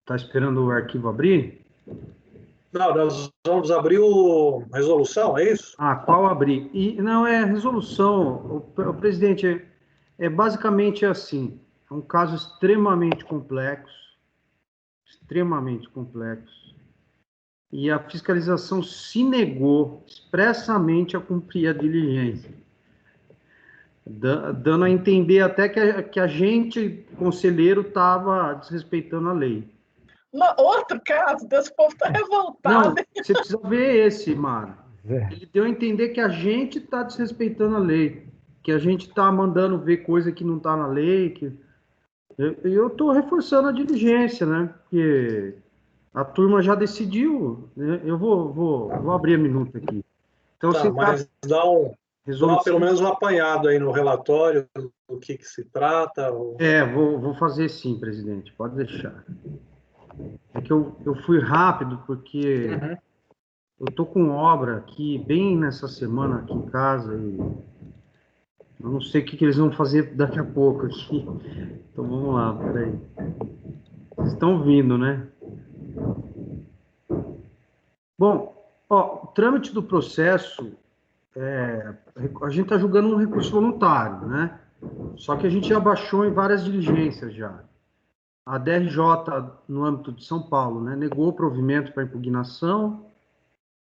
Tá esperando o arquivo abrir? Não, nós vamos abrir o resolução, é isso? Qual abrir? Não, é resolução. O presidente, basicamente assim, é um caso extremamente complexo, e a fiscalização se negou expressamente a cumprir a diligência, dando a entender até que a gente, conselheiro, estava desrespeitando a lei. Outro caso, desse povo está revoltado. Não, você precisa ver esse, Mara. Ele deu a entender que a gente está desrespeitando a lei, que a gente está mandando ver coisa que não está na lei. Eu estou reforçando a diligência, né? Porque a turma já decidiu. Né? Eu vou abrir a minuta aqui. Então, mas dá pelo menos um apanhado aí no relatório do que se trata. Vou fazer sim, presidente, pode deixar. É que eu fui rápido porque eu tô com obra aqui, bem nessa semana aqui em casa, e eu não sei o que eles vão fazer daqui a pouco aqui. Então vamos lá, peraí. Vocês estão vindo, né? Bom, o trâmite do processo a gente está julgando um recurso voluntário, né? Só que a gente já baixou em várias diligências já. A DRJ, no âmbito de São Paulo, né, negou o provimento para impugnação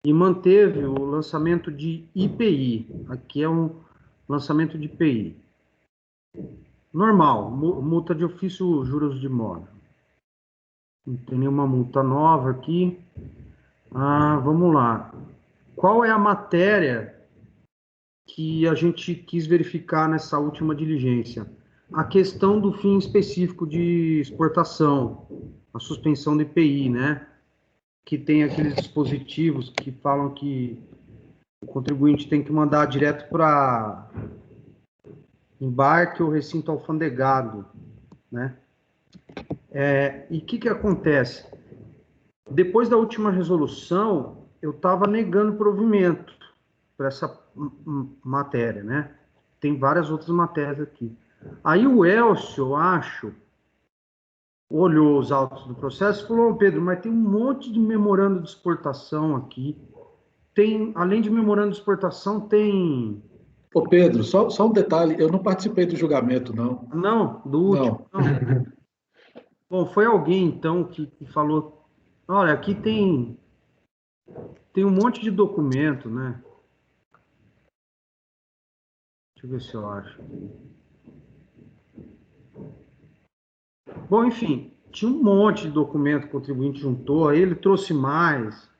e manteve o lançamento de IPI. Aqui é um lançamento de IPI. Normal, multa de ofício, juros de mora. Não tem nenhuma multa nova aqui. Vamos lá. Qual é a matéria que a gente quis verificar nessa última diligência? A questão do fim específico de exportação, a suspensão do IPI, né? Que tem aqueles dispositivos que falam que o contribuinte tem que mandar direto para embarque ou recinto alfandegado, né? E o que acontece? Depois da última resolução, eu estava negando provimento para essa matéria, né? Tem várias outras matérias aqui. Aí o Elcio, eu acho, olhou os autos do processo e falou: Pedro, mas tem um monte de memorando de exportação aqui. Tem, além de memorando de exportação, tem... Ô Pedro, só um detalhe, eu não participei do julgamento, não. Não, do último. Não. Bom, foi alguém, então, que falou: olha, aqui tem um monte de documento, né? Deixa eu ver se eu acho. Bom, enfim, tinha um monte de documento que o contribuinte juntou, aí ele trouxe mais.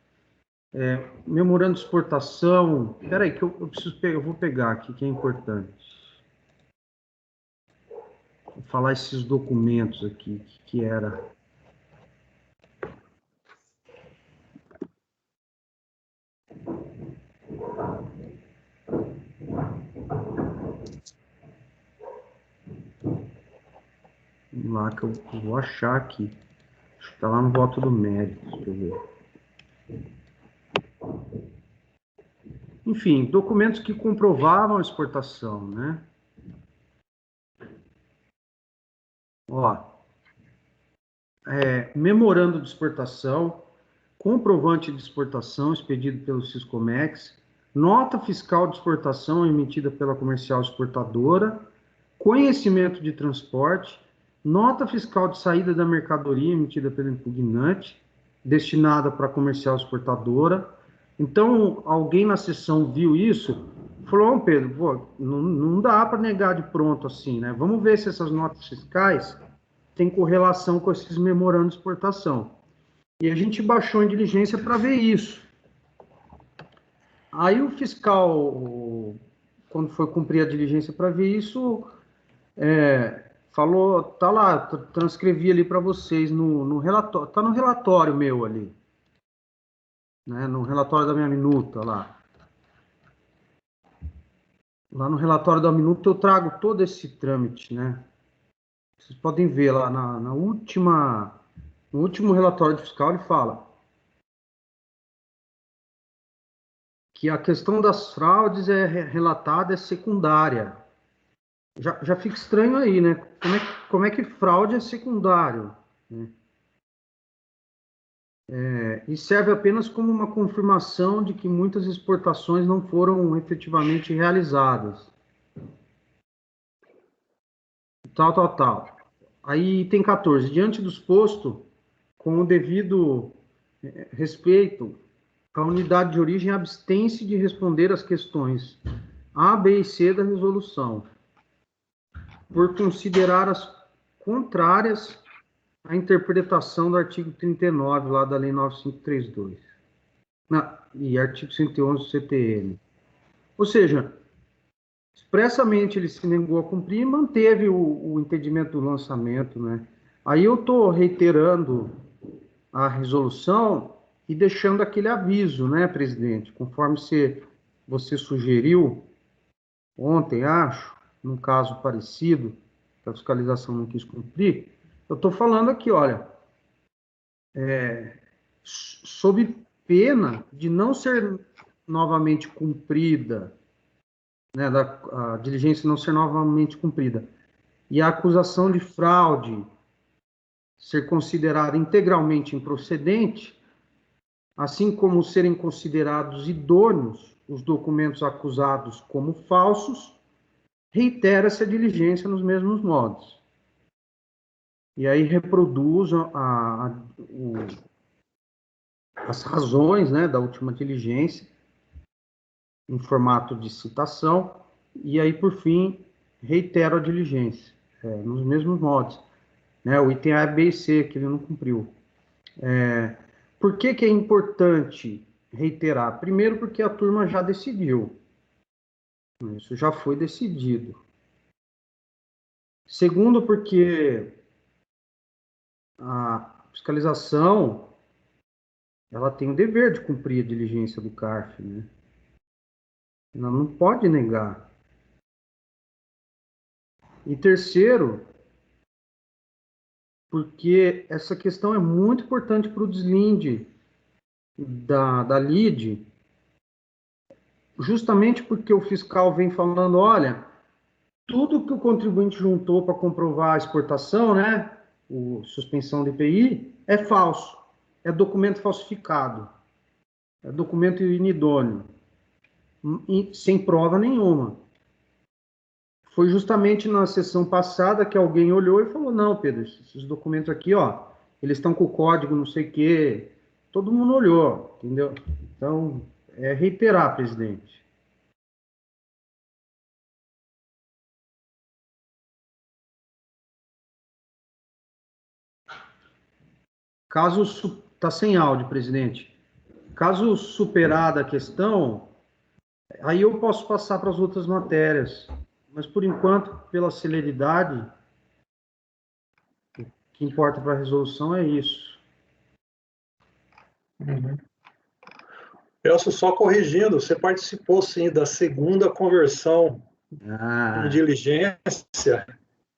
Memorando de exportação. Espera aí, que eu preciso pegar, eu vou pegar aqui, que é importante. Vou falar esses documentos aqui, que era... Vamos lá, que eu vou achar aqui. Acho que está lá no voto do mérito, deixa eu ver. Enfim, documentos que comprovavam a exportação, né? Ó, memorando de exportação, comprovante de exportação expedido pelo Siscomex, nota fiscal de exportação emitida pela comercial exportadora, conhecimento de transporte, nota fiscal de saída da mercadoria emitida pelo impugnante, destinada para a comercial exportadora. Então, alguém na sessão viu isso, falou: Pedro, pô, não dá para negar de pronto assim, né? Vamos ver se essas notas fiscais têm correlação com esses memorandos de exportação. E a gente baixou em diligência para ver isso. Aí o fiscal, quando foi cumprir a diligência para ver isso, falou, tá lá, transcrevi ali para vocês no relatório, tá no relatório meu ali, né, no relatório da minha minuta lá. Lá no relatório da minuta eu trago todo esse trâmite, né? Vocês podem ver lá no último relatório fiscal ele fala que a questão das fraudes relatada é secundária. Já fica estranho aí, né? Como é que fraude é secundário, né? E serve apenas como uma confirmação de que muitas exportações não foram efetivamente realizadas. Tal. Aí tem 14. Diante do exposto, com o devido respeito, a unidade de origem abstém-se de responder às questões A, B e C da resolução, por considerar as contrárias à interpretação do artigo 39, lá da Lei 9532, e artigo 111 do CTN. Ou seja, expressamente ele se negou a cumprir e manteve o entendimento do lançamento, né? Aí eu estou reiterando a resolução e deixando aquele aviso, né, presidente? Conforme você sugeriu ontem, acho, num caso parecido, que a fiscalização não quis cumprir, eu estou falando aqui, olha, sob pena de não ser novamente cumprida, né, a diligência não ser novamente cumprida, e a acusação de fraude ser considerada integralmente improcedente, assim como serem considerados idôneos os documentos acusados como falsos, reitera-se a diligência nos mesmos modos. E aí reproduz as razões, né, da última diligência em formato de citação, e aí, por fim, reitero a diligência, nos mesmos modos. Né, o item A, B e C, que ele não cumpriu. Por que é importante reiterar? Primeiro, porque a turma já decidiu. Isso já foi decidido. Segundo, porque a fiscalização ela tem o dever de cumprir a diligência do CARF, né? Ela não pode negar. E terceiro, porque essa questão é muito importante para o deslinde da LIDE, justamente porque o fiscal vem falando, olha, tudo que o contribuinte juntou para comprovar a exportação, né, suspensão de IPI, é falso, é documento falsificado, é documento inidôneo, sem prova nenhuma. Foi justamente na sessão passada que alguém olhou e falou, não, Pedro, esses documentos aqui, ó, eles estão com o código não sei o quê. Todo mundo olhou, entendeu? Então, reiterar, presidente. Caso... Está sem áudio, presidente. Caso superada a questão, aí eu posso passar para as outras matérias. Mas, por enquanto, pela celeridade, o que importa para a resolução é isso. Elcio, só corrigindo, você participou, sim, da segunda conversão em diligência,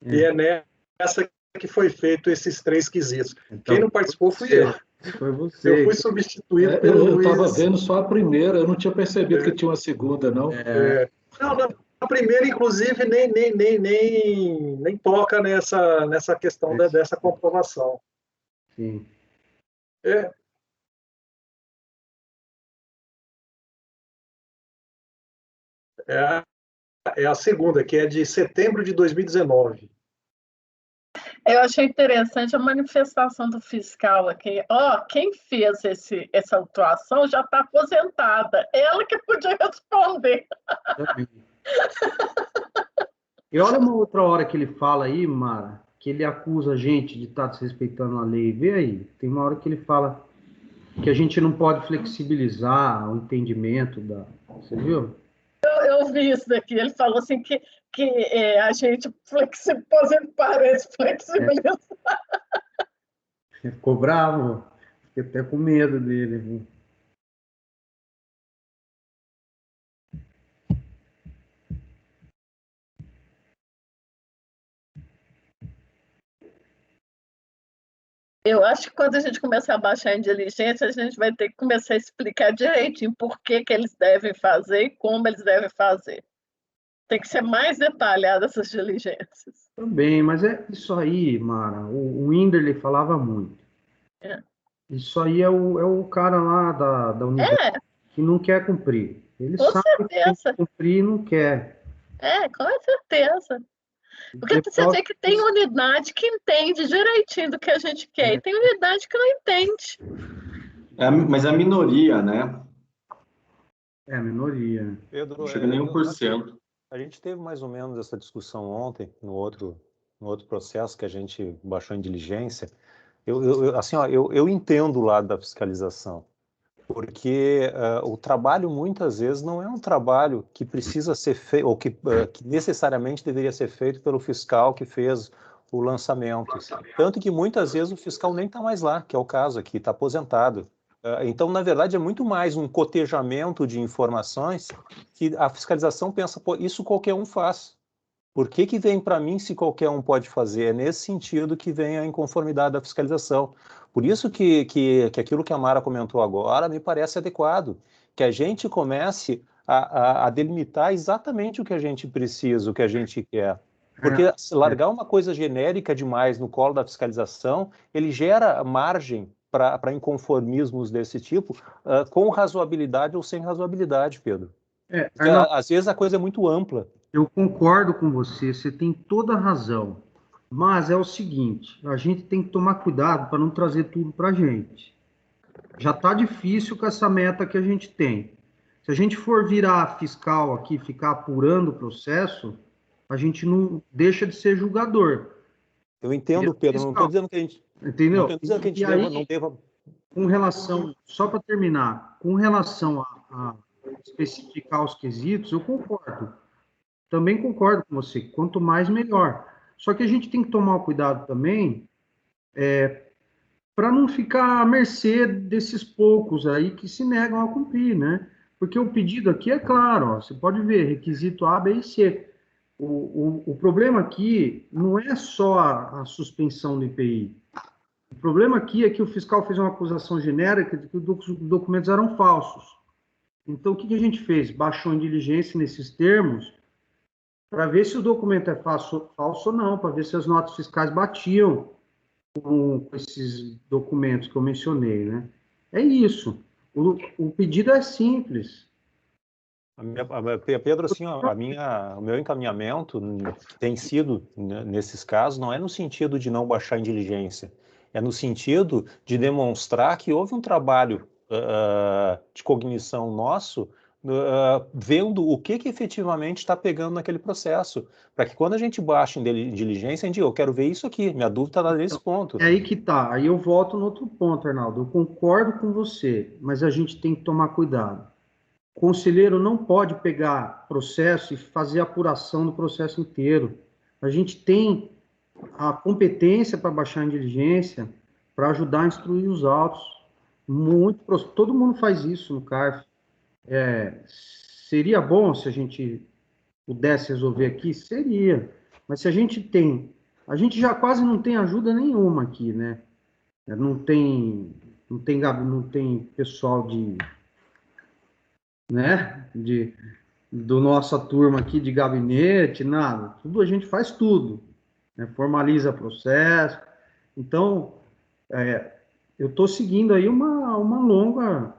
e é nessa que foi feito esses 3 quesitos. Então, quem não participou fui eu. Foi você. Eu fui substituído pelo Luiz. Eu estava vendo só a primeira, eu não tinha percebido que tinha uma segunda, não. Não, a primeira, inclusive, nem toca nessa questão dessa comprovação. Sim. É a segunda, que é de setembro de 2019. Eu achei interessante a manifestação do fiscal aqui. Quem fez essa autuação já está aposentada. Ela que podia responder. E olha uma outra hora que ele fala aí, Mara, que ele acusa a gente de estar desrespeitando a lei. Vê aí, tem uma hora que ele fala que a gente não pode flexibilizar o entendimento da... Você viu? Eu vi isso daqui. Ele falou assim que a gente parece flexibilizar. Ficou bravo. Fiquei até com medo dele. Viu? Eu acho que quando a gente começar a baixar em diligência, a gente vai ter que começar a explicar direitinho por que eles devem fazer e como eles devem fazer. Tem que ser mais detalhado essas diligências. Também, mas é isso aí, Mara. O Winderley falava muito. Isso aí é o cara lá da universidade que não quer cumprir. Ele sabe que tem que cumprir e não quer. Com certeza. Porque você vê que tem unidade que entende direitinho do que a gente quer, e tem unidade que não entende. Mas a minoria, né? A minoria. Pedro, não chega nem 1%. A gente teve mais ou menos essa discussão ontem, no outro processo que a gente baixou em diligência. Eu entendo o lado da fiscalização, porque o trabalho muitas vezes não é um trabalho que precisa ser feito, ou que necessariamente deveria ser feito pelo fiscal que fez o lançamento. Tanto que muitas vezes o fiscal nem está mais lá, que é o caso aqui, está aposentado. Então, na verdade, é muito mais um cotejamento de informações que a fiscalização pensa, pô, isso qualquer um faz. Por que vem para mim se qualquer um pode fazer? É nesse sentido que vem a inconformidade da fiscalização. Por isso que aquilo que a Mara comentou agora me parece adequado, que a gente comece a delimitar exatamente o que a gente precisa, o que a gente quer. Porque largar uma coisa genérica demais no colo da fiscalização, ele gera margem para inconformismos desse tipo, com razoabilidade ou sem razoabilidade, Pedro. Porque, às vezes a coisa é muito ampla. Eu concordo com você, você tem toda a razão. Mas é o seguinte, a gente tem que tomar cuidado para não trazer tudo para a gente. Já está difícil com essa meta que a gente tem. Se a gente for virar fiscal aqui, ficar apurando o processo, a gente não deixa de ser julgador. Eu entendo, Pedro, não estou dizendo que a gente... Entendeu? Não estou dizendo que a gente não deva... Com relação, só para terminar, com relação a especificar os quesitos, eu concordo. Também concordo com você, quanto mais, melhor. Só que a gente tem que tomar cuidado também para não ficar à mercê desses poucos aí que se negam a cumprir, né? Porque o pedido aqui é claro, ó, você pode ver, requisito A, B e C. O problema aqui não é só a suspensão do IPI. O problema aqui é que o fiscal fez uma acusação genérica de que os documentos eram falsos. Então, o que a gente fez? Baixou em diligência nesses termos para ver se o documento é falso ou não, para ver se as notas fiscais batiam com esses documentos que eu mencionei, né? É isso. O pedido é simples. Pedro, assim, o meu encaminhamento tem sido, nesses casos, não é no sentido de não baixar em diligência, é no sentido de demonstrar que houve um trabalho de cognição nosso, vendo o que efetivamente está pegando naquele processo, para que quando a gente baixa em diligência, a gente diga, eu quero ver isso aqui, minha dúvida está nesse ponto. É aí que tá, aí eu volto no outro ponto, Arnaldo, eu concordo com você, mas a gente tem que tomar cuidado. O conselheiro não pode pegar processo e fazer apuração do processo inteiro. A gente tem a competência para baixar em diligência, para ajudar a instruir os autos. Todo mundo faz isso no CARF. Seria bom se a gente pudesse resolver aqui? Seria. Mas se a gente já quase não tem ajuda nenhuma aqui, né? Não tem pessoal do nossa turma aqui de gabinete, nada. Tudo a gente faz tudo, né? Formaliza processo. Então, eu estou seguindo aí uma longa...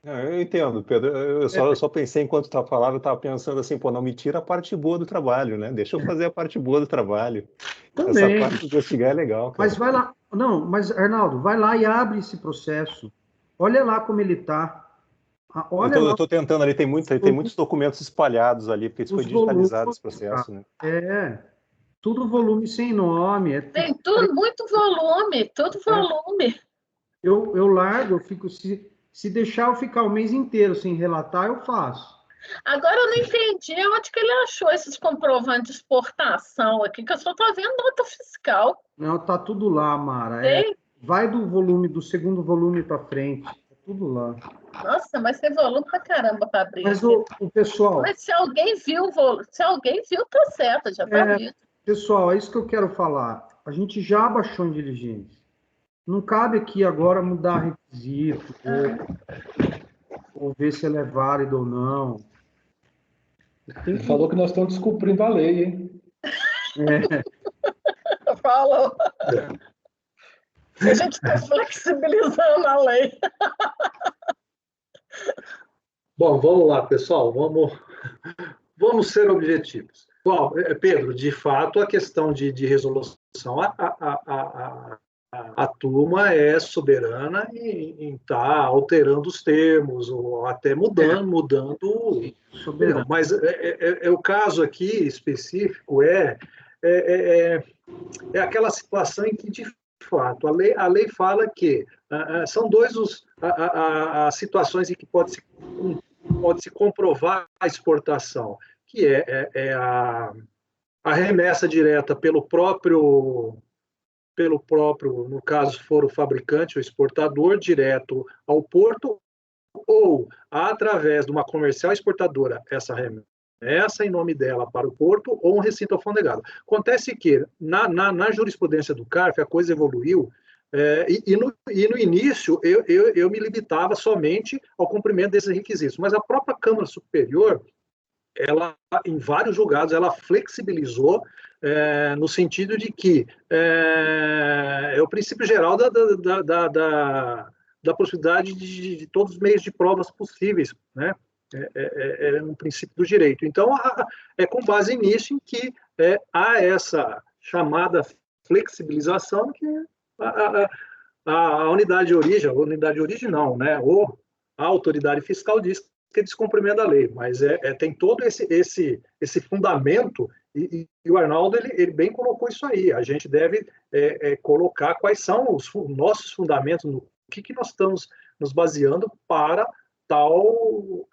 Eu entendo, Pedro. Eu só pensei, enquanto tu falava, eu estava pensando assim, não me tira a parte boa do trabalho, né? Deixa eu fazer a parte boa do trabalho. Também. Essa parte de investigar é legal, cara. Mas vai lá... Não, mas, Arnaldo, vai lá e abre esse processo. Olha lá como ele está. Eu estou tentando ali, tem muitos documentos espalhados ali, porque isso foi digitalizado esse processo, né? Tudo volume sem nome. Tem muito volume, tudo volume. Eu largo, eu fico... Se deixar eu ficar o mês inteiro sem relatar, eu faço. Agora eu não entendi onde que ele achou esses comprovantes de exportação aqui, que eu só estou vendo nota fiscal. Não, tá tudo lá, Mara. Vai do segundo volume para frente. Tá tudo lá. Nossa, mas tem volume pra caramba para abrir. Mas o pessoal... Mas se alguém viu, tá certo, já tá visto. Pessoal, é isso que eu quero falar. A gente já baixou em diligência. Não cabe aqui agora mudar requisito, ou ver se ele é válido ou não. Falou que nós estamos descumprindo a lei, hein? Falou. A gente está flexibilizando a lei. Bom, vamos lá, pessoal. Vamos ser objetivos. Bom, Pedro, de fato, a questão de resolução, a turma é soberana em estar alterando os termos, ou até mudando. Soberano. Mas o caso aqui específico é aquela situação em que, de fato, a lei fala que são as situações em que pode se comprovar a exportação, que é a remessa direta pelo próprio, no caso, for o fabricante ou exportador, direto ao porto, ou através de uma comercial exportadora, essa remessa em nome dela para o porto, ou um recinto alfandegado. Acontece que, na jurisprudência do CARF, a coisa evoluiu, e no início eu me limitava somente ao cumprimento desses requisitos, mas a própria Câmara Superior ela, em vários julgados, ela flexibilizou no sentido de que é o princípio geral da possibilidade de todos os meios de provas possíveis, né? É um princípio do direito. Então, é com base nisso em que há essa chamada flexibilização que a unidade de origem não, né? Ou a autoridade fiscal diz que é descumprimento da lei, mas tem todo esse fundamento, e o Arnaldo ele bem colocou isso aí. A gente deve colocar quais são os nossos fundamentos, no que nós estamos nos baseando para tal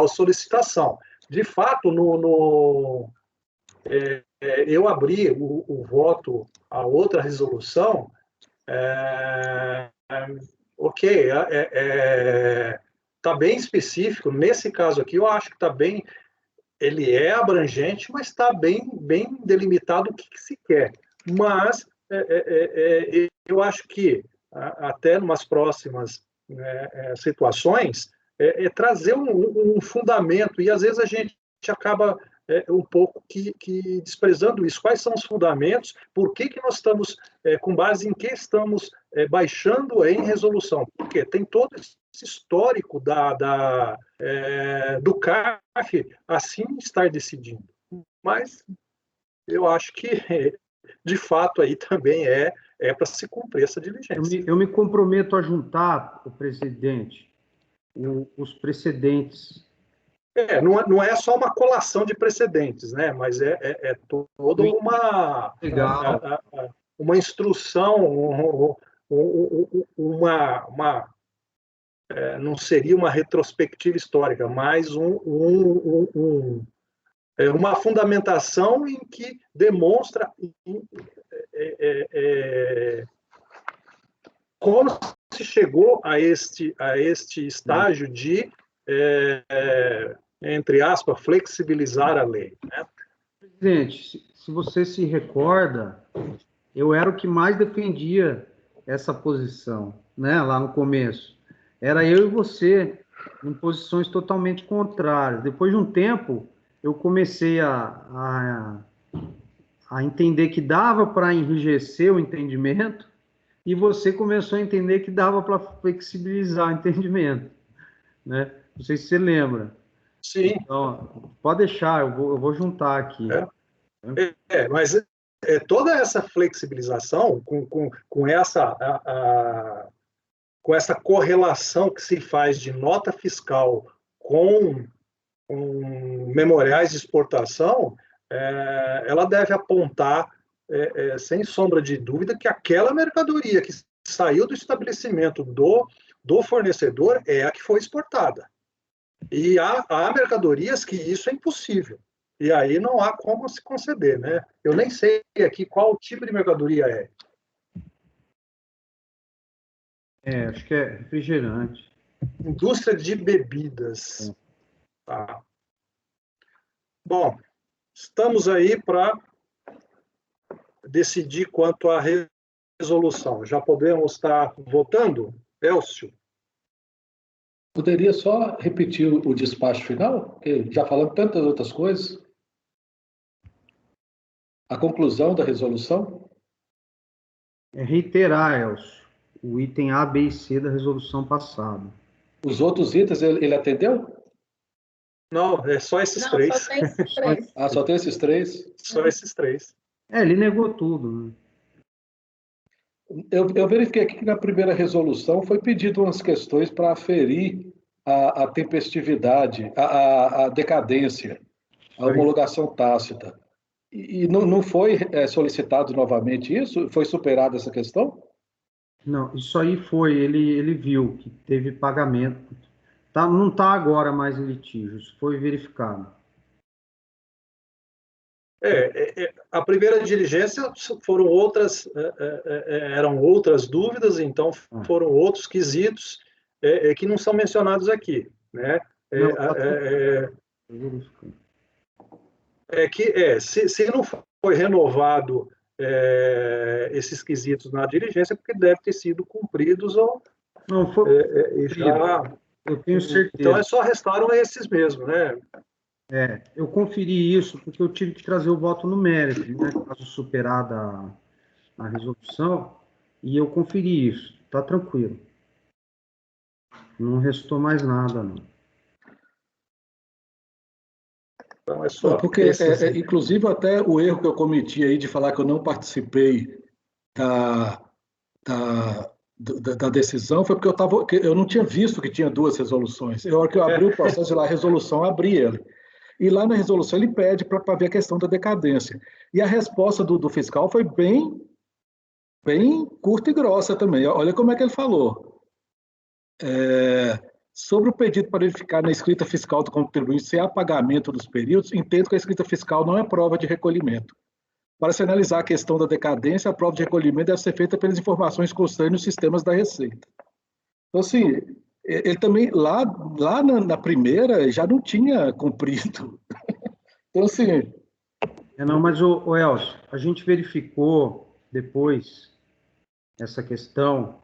solicitação. De fato, eu abri o voto a outra resolução, ok, está bem específico. Nesse caso aqui, eu acho que está bem, ele é abrangente, mas está bem delimitado o que se quer. Mas eu acho que, até umas próximas situações, trazer um fundamento, e às vezes a gente acaba um pouco que desprezando isso. Quais são os fundamentos? Por que nós estamos, com base em que estamos baixando em resolução? Porque tem todo esse histórico do CARF assim estar decidindo. Mas eu acho que, de fato, aí também é para se cumprir essa diligência. Eu me comprometo a juntar, o presidente, os precedentes. Não é só uma colação de precedentes, né? Mas toda uma instrução, não seria uma retrospectiva histórica, mas uma fundamentação em que demonstra como se chegou a este estágio de entre aspas, flexibilizar a lei. Né? Presidente, se você se recorda, eu era o que mais defendia essa posição, né, lá no começo. Era eu e você, em posições totalmente contrárias. Depois de um tempo, eu comecei a entender que dava para enrijecer o entendimento, e você começou a entender que dava para flexibilizar o entendimento, né? Não sei se você lembra. Sim. Então, pode deixar, eu vou juntar aqui. Mas toda essa flexibilização, com essa correlação que se faz de nota fiscal com memoriais de exportação, ela deve apontar, sem sombra de dúvida, que aquela mercadoria que saiu do estabelecimento do fornecedor é a que foi exportada. E há mercadorias que isso é impossível. E aí não há como se conceder, né? Eu nem sei aqui qual tipo de mercadoria é. Acho que é refrigerante. Indústria de bebidas. Tá. Bom, estamos aí para decidir quanto à resolução. Já podemos estar votando? Elcio? Poderia só repetir o despacho final? Porque já falamos tantas outras coisas. A conclusão da resolução? Reiterar, Elcio, o item A, B e C da resolução passada. Os outros itens ele atendeu? Não, é só esses três. Só tem esses três. Só tem esses três? Só esses três. Ele negou tudo, né? Eu verifiquei aqui que na primeira resolução foi pedido umas questões para aferir a tempestividade, a decadência, a homologação tácita. E não foi solicitado novamente isso? Foi superada essa questão? Não, isso aí foi, ele viu que teve pagamento. Não está agora mais em litígio, isso foi verificado. A primeira diligência eram outras dúvidas, então foram outros quesitos que não são mencionados aqui, né? Se não foi renovado esses quesitos na diligência, porque deve ter sido cumpridos ou não foi já Eu tenho certeza. Então, só restaram esses mesmo, né? Eu conferi isso porque eu tive que trazer o voto numérico, né, caso superada a resolução, e eu conferi isso. Tá tranquilo. Não restou mais nada, não. Então, é só porque, inclusive, até o erro que eu cometi aí de falar que eu não participei da decisão foi porque eu não tinha visto que tinha duas resoluções. Na hora que eu abri o processo de lá, a resolução, abri ele. E lá na resolução ele pede para ver a questão da decadência. E a resposta do fiscal foi bem curta e grossa também. Olha como é que ele falou. Sobre o pedido para verificar na escrita fiscal do contribuinte se há pagamento dos períodos, entendo que a escrita fiscal não é prova de recolhimento. Para se analisar a questão da decadência, a prova de recolhimento deve ser feita pelas informações constantes nos sistemas da Receita. Então, assim, ele também, lá na primeira, já não tinha cumprido. Então, assim... Não, mas, o Elcio, a gente verificou depois essa questão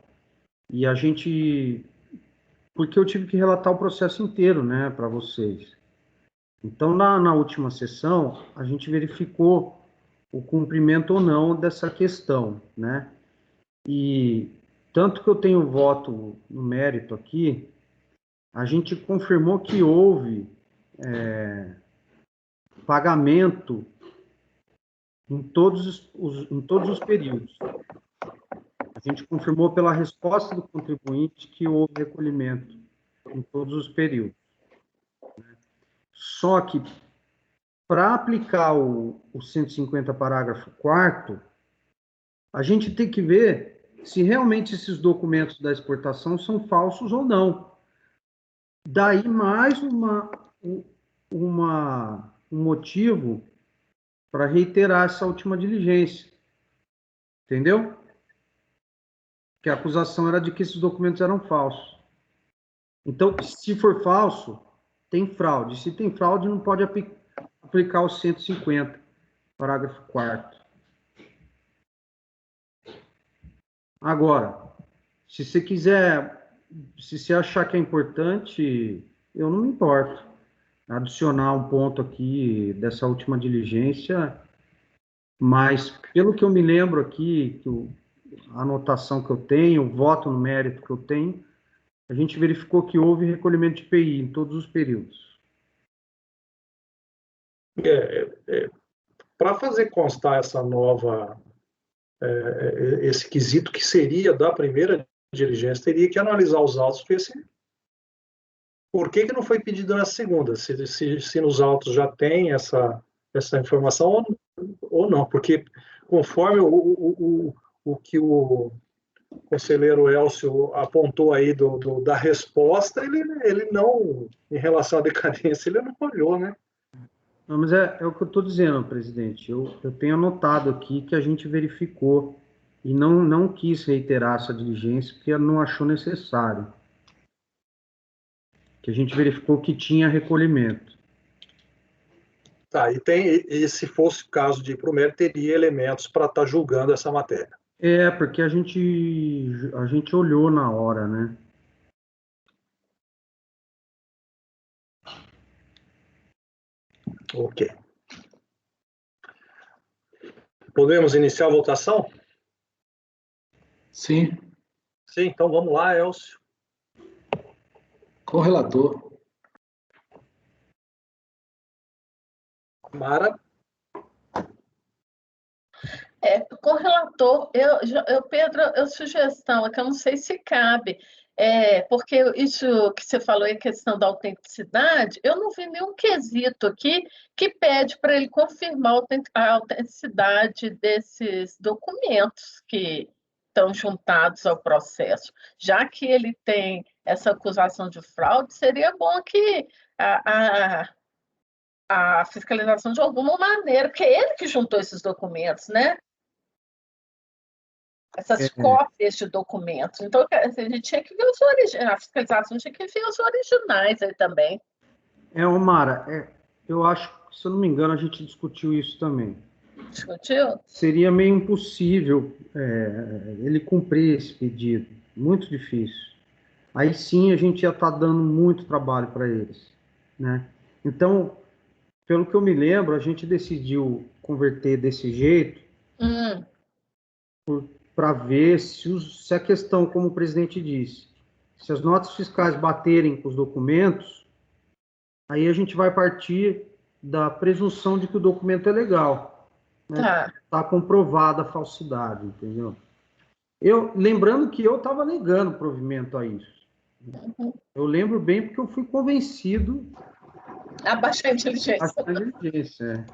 e a gente... Porque eu tive que relatar o processo inteiro, né, para vocês. Então, na última sessão, a gente verificou o cumprimento ou não dessa questão, né? E tanto que eu tenho voto no mérito aqui, a gente confirmou que houve pagamento em todos os períodos. A gente confirmou pela resposta do contribuinte que houve recolhimento em todos os períodos. Só que, para aplicar o 150, parágrafo 4º, a gente tem que ver se realmente esses documentos da exportação são falsos ou não. Daí mais um motivo para reiterar essa última diligência. Entendeu? Que a acusação era de que esses documentos eram falsos. Então, se for falso, tem fraude. Se tem fraude, não pode aplicar o 150, parágrafo 4º. Agora, se você quiser, se você achar que é importante, eu não me importo. Adicionar um ponto aqui dessa última diligência, mas pelo que eu me lembro aqui, a anotação que eu tenho, o voto no mérito que eu tenho, a gente verificou que houve recolhimento de IPI em todos os períodos. Para fazer constar essa nova, esse quesito que seria da primeira diligência, teria que analisar os autos para ver se por que não foi pedido na segunda, se nos autos já tem essa informação ou não, porque conforme o que o conselheiro Elcio apontou aí da resposta, ele não, em relação à decadência, ele não olhou, né? Não, mas é o que eu estou dizendo, presidente. Eu tenho anotado aqui que a gente verificou e não quis reiterar essa diligência porque não achou necessário. Que a gente verificou que tinha recolhimento. Tá, e se fosse o caso de ir para o mérito, teria elementos para estar julgando essa matéria. Porque a gente olhou na hora, né? Ok. Podemos iniciar a votação? Sim. Sim, então vamos lá, Elcio. Com o relator. Mara. Com o relator, Pedro, sugestão, é que eu não sei se cabe, porque isso que você falou em questão da autenticidade, eu não vi nenhum quesito aqui que pede para ele confirmar a autenticidade desses documentos que estão juntados ao processo. Já que ele tem essa acusação de fraude, seria bom que a fiscalização de alguma maneira, porque é ele que juntou esses documentos, né? Essas cópias de documentos. Então, a gente tinha que ver os originais, a fiscalização tinha que ver os originais aí também. Mara, eu acho que, se eu não me engano, a gente discutiu isso também. Discutiu? Seria meio impossível ele cumprir esse pedido. Muito difícil. aí sim a gente ia estar dando muito trabalho para eles, né? Então, pelo que eu me lembro, a gente decidiu converter desse jeito para ver se a questão, como o presidente disse, se as notas fiscais baterem com os documentos, aí a gente vai partir da presunção de que o documento é legal, né? Tá comprovada a falsidade, entendeu? Lembrando que eu estava negando provimento a isso. Eu lembro bem porque eu fui convencido a baixar a inteligência.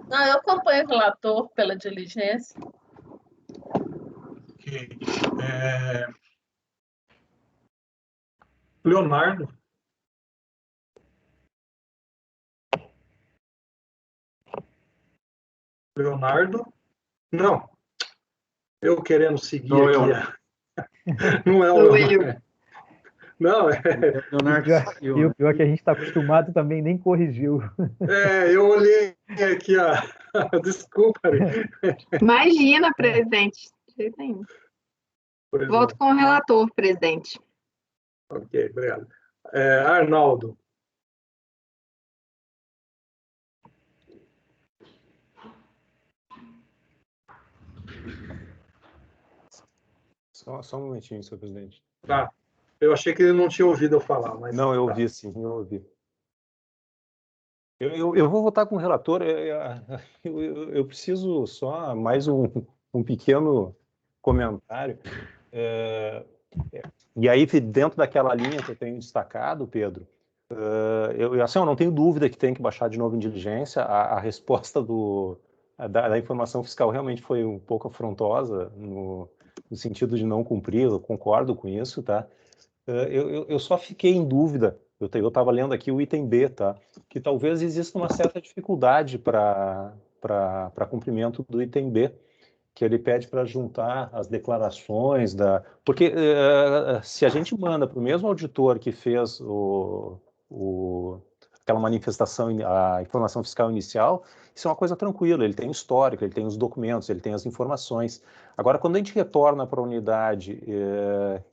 Não, eu acompanho o relator pela diligência. Ok. Leonardo. Leonardo? Não. Eu querendo seguir aqui. Não é o Leonardo. Não, E o pior é que a gente está acostumado também, nem corrigiu. Eu olhei aqui, desculpa. Imagina, presidente. De jeito nenhum. Volto com o relator, presidente. Ok, obrigado. Arnaldo. Só um momentinho, senhor presidente. Tá. Eu achei que ele não tinha ouvido eu falar. Mas não, eu ouvi sim, eu ouvi. Eu vou votar com o relator. Eu preciso só mais um pequeno comentário. E aí, dentro daquela linha que eu tenho destacado, Pedro, eu não tenho dúvida que tem que baixar de novo em diligência. A resposta da informação fiscal realmente foi um pouco afrontosa, no sentido de não cumprir, eu concordo com isso, tá? Eu só fiquei em dúvida, eu estava lendo aqui o item B, tá? Que talvez exista uma certa dificuldade para cumprimento do item B, que ele pede para juntar as declarações porque se a gente manda para o mesmo auditor que fez aquela manifestação, a informação fiscal inicial, isso é uma coisa tranquila, ele tem o histórico, ele tem os documentos, ele tem as informações. Agora, quando a gente retorna para a unidade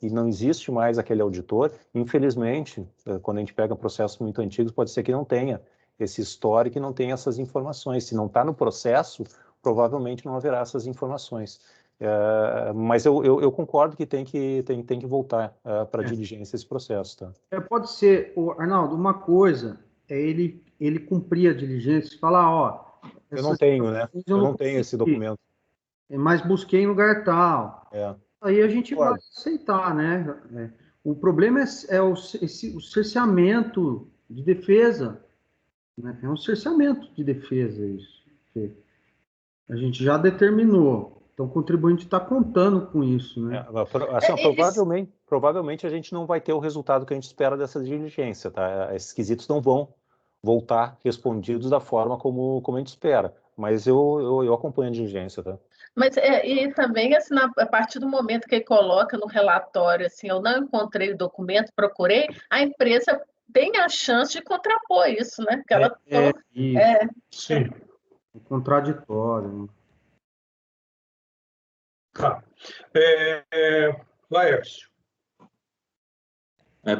e não existe mais aquele auditor, infelizmente, quando a gente pega processos muito antigos, pode ser que não tenha esse histórico e não tenha essas informações. Se não está no processo, provavelmente não haverá essas informações. Mas eu concordo que tem que voltar para a diligência esse processo. Tá? Pode ser, Arnaldo, uma coisa é ele cumprir a diligência e falar, eu não tenho, né? Eu não tenho esse documento. Mas busquei em lugar tal. Aí a gente vai aceitar, né? O problema é o cerceamento de defesa. Né? É um cerceamento de defesa isso. A gente já determinou. Então, o contribuinte está contando com isso, né? Provavelmente a gente não vai ter o resultado que a gente espera dessa diligência, tá? Esses quesitos não vão voltar respondidos da forma como a gente espera. Mas eu acompanho a diligência, tá? Mas e também, assim, a partir do momento que ele coloca no relatório, assim, eu não encontrei o documento, procurei, a empresa tem a chance de contrapor isso, né? Que ela sim. Contraditório. Tá. Laércio.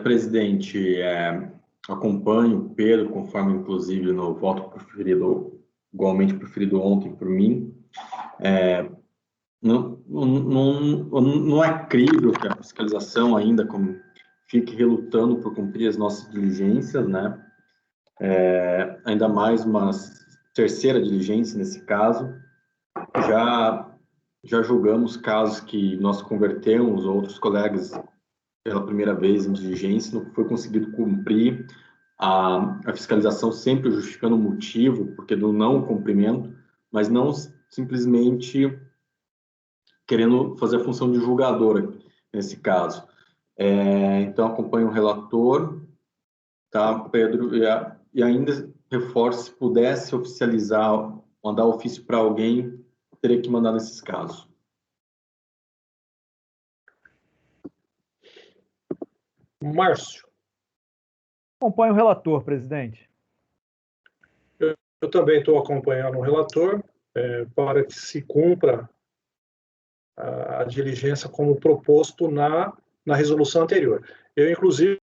Presidente, acompanho o Pedro, conforme, inclusive, no voto preferido, igualmente preferido ontem por mim. Não é crível que a fiscalização ainda fique relutando por cumprir as nossas diligências, né? Ainda mais uma terceira diligência nesse caso. Já julgamos casos que nós convertemos outros colegas pela primeira vez em diligência, não foi conseguido cumprir a fiscalização, sempre justificando o motivo, porque do não cumprimento, mas não simplesmente querendo fazer a função de julgadora nesse caso. Então, acompanho o relator, tá, Pedro, e ainda reforço, se pudesse oficializar, mandar ofício para alguém, teria que mandar nesses casos. Márcio. Acompanho o relator, presidente. Eu também estou acompanhando o relator para que se cumpra a diligência como proposto na resolução anterior. Eu, inclusive,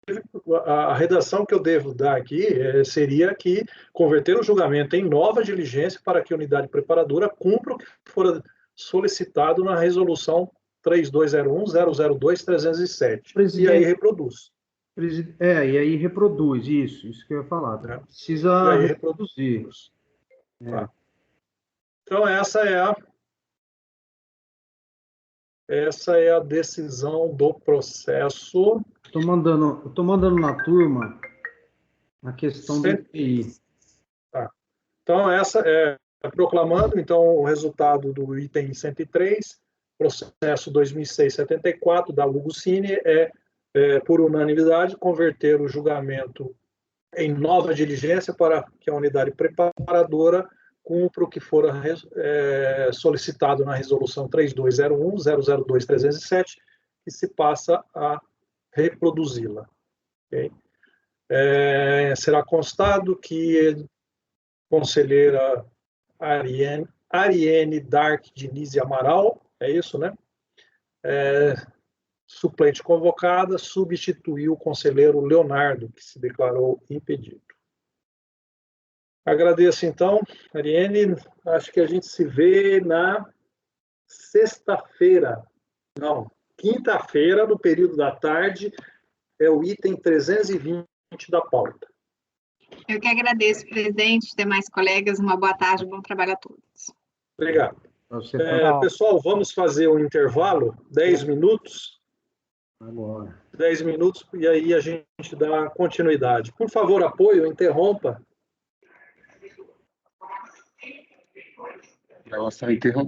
a redação que eu devo dar aqui seria que converter o julgamento em nova diligência para que a unidade preparadora cumpra o que for solicitado na resolução 3201-002-307. E aí reproduz. E aí reproduz, isso que eu ia falar. Tá? Precisa reproduzir. Tá. Então, essa é a decisão do processo. Estou mandando na turma a questão do IPI. Tá. Então, essa é proclamando, então, o resultado do item 103, processo 2006-74, da Hugo Cine, por unanimidade, converter o julgamento em nova diligência para que a unidade preparadora cumpra o que for solicitado na resolução 3201-002-307, que se passa a reproduzi-la. Okay? Será constado que a conselheira Ariane Dark Diniz Amaral, é isso, né? Suplente convocada, substituiu o conselheiro Leonardo, que se declarou impedido. Agradeço, então, Ariane. Acho que a gente se vê na quinta-feira, no período da tarde, é o item 320 da pauta. Eu que agradeço, presidente, demais colegas, uma boa tarde, bom trabalho a todos. Obrigado. Pessoal, vamos fazer um intervalo, 10 minutos. Agora. 10 minutos, e aí a gente dá continuidade. Por favor, apoio, interrompa. Nossa, interrompeu.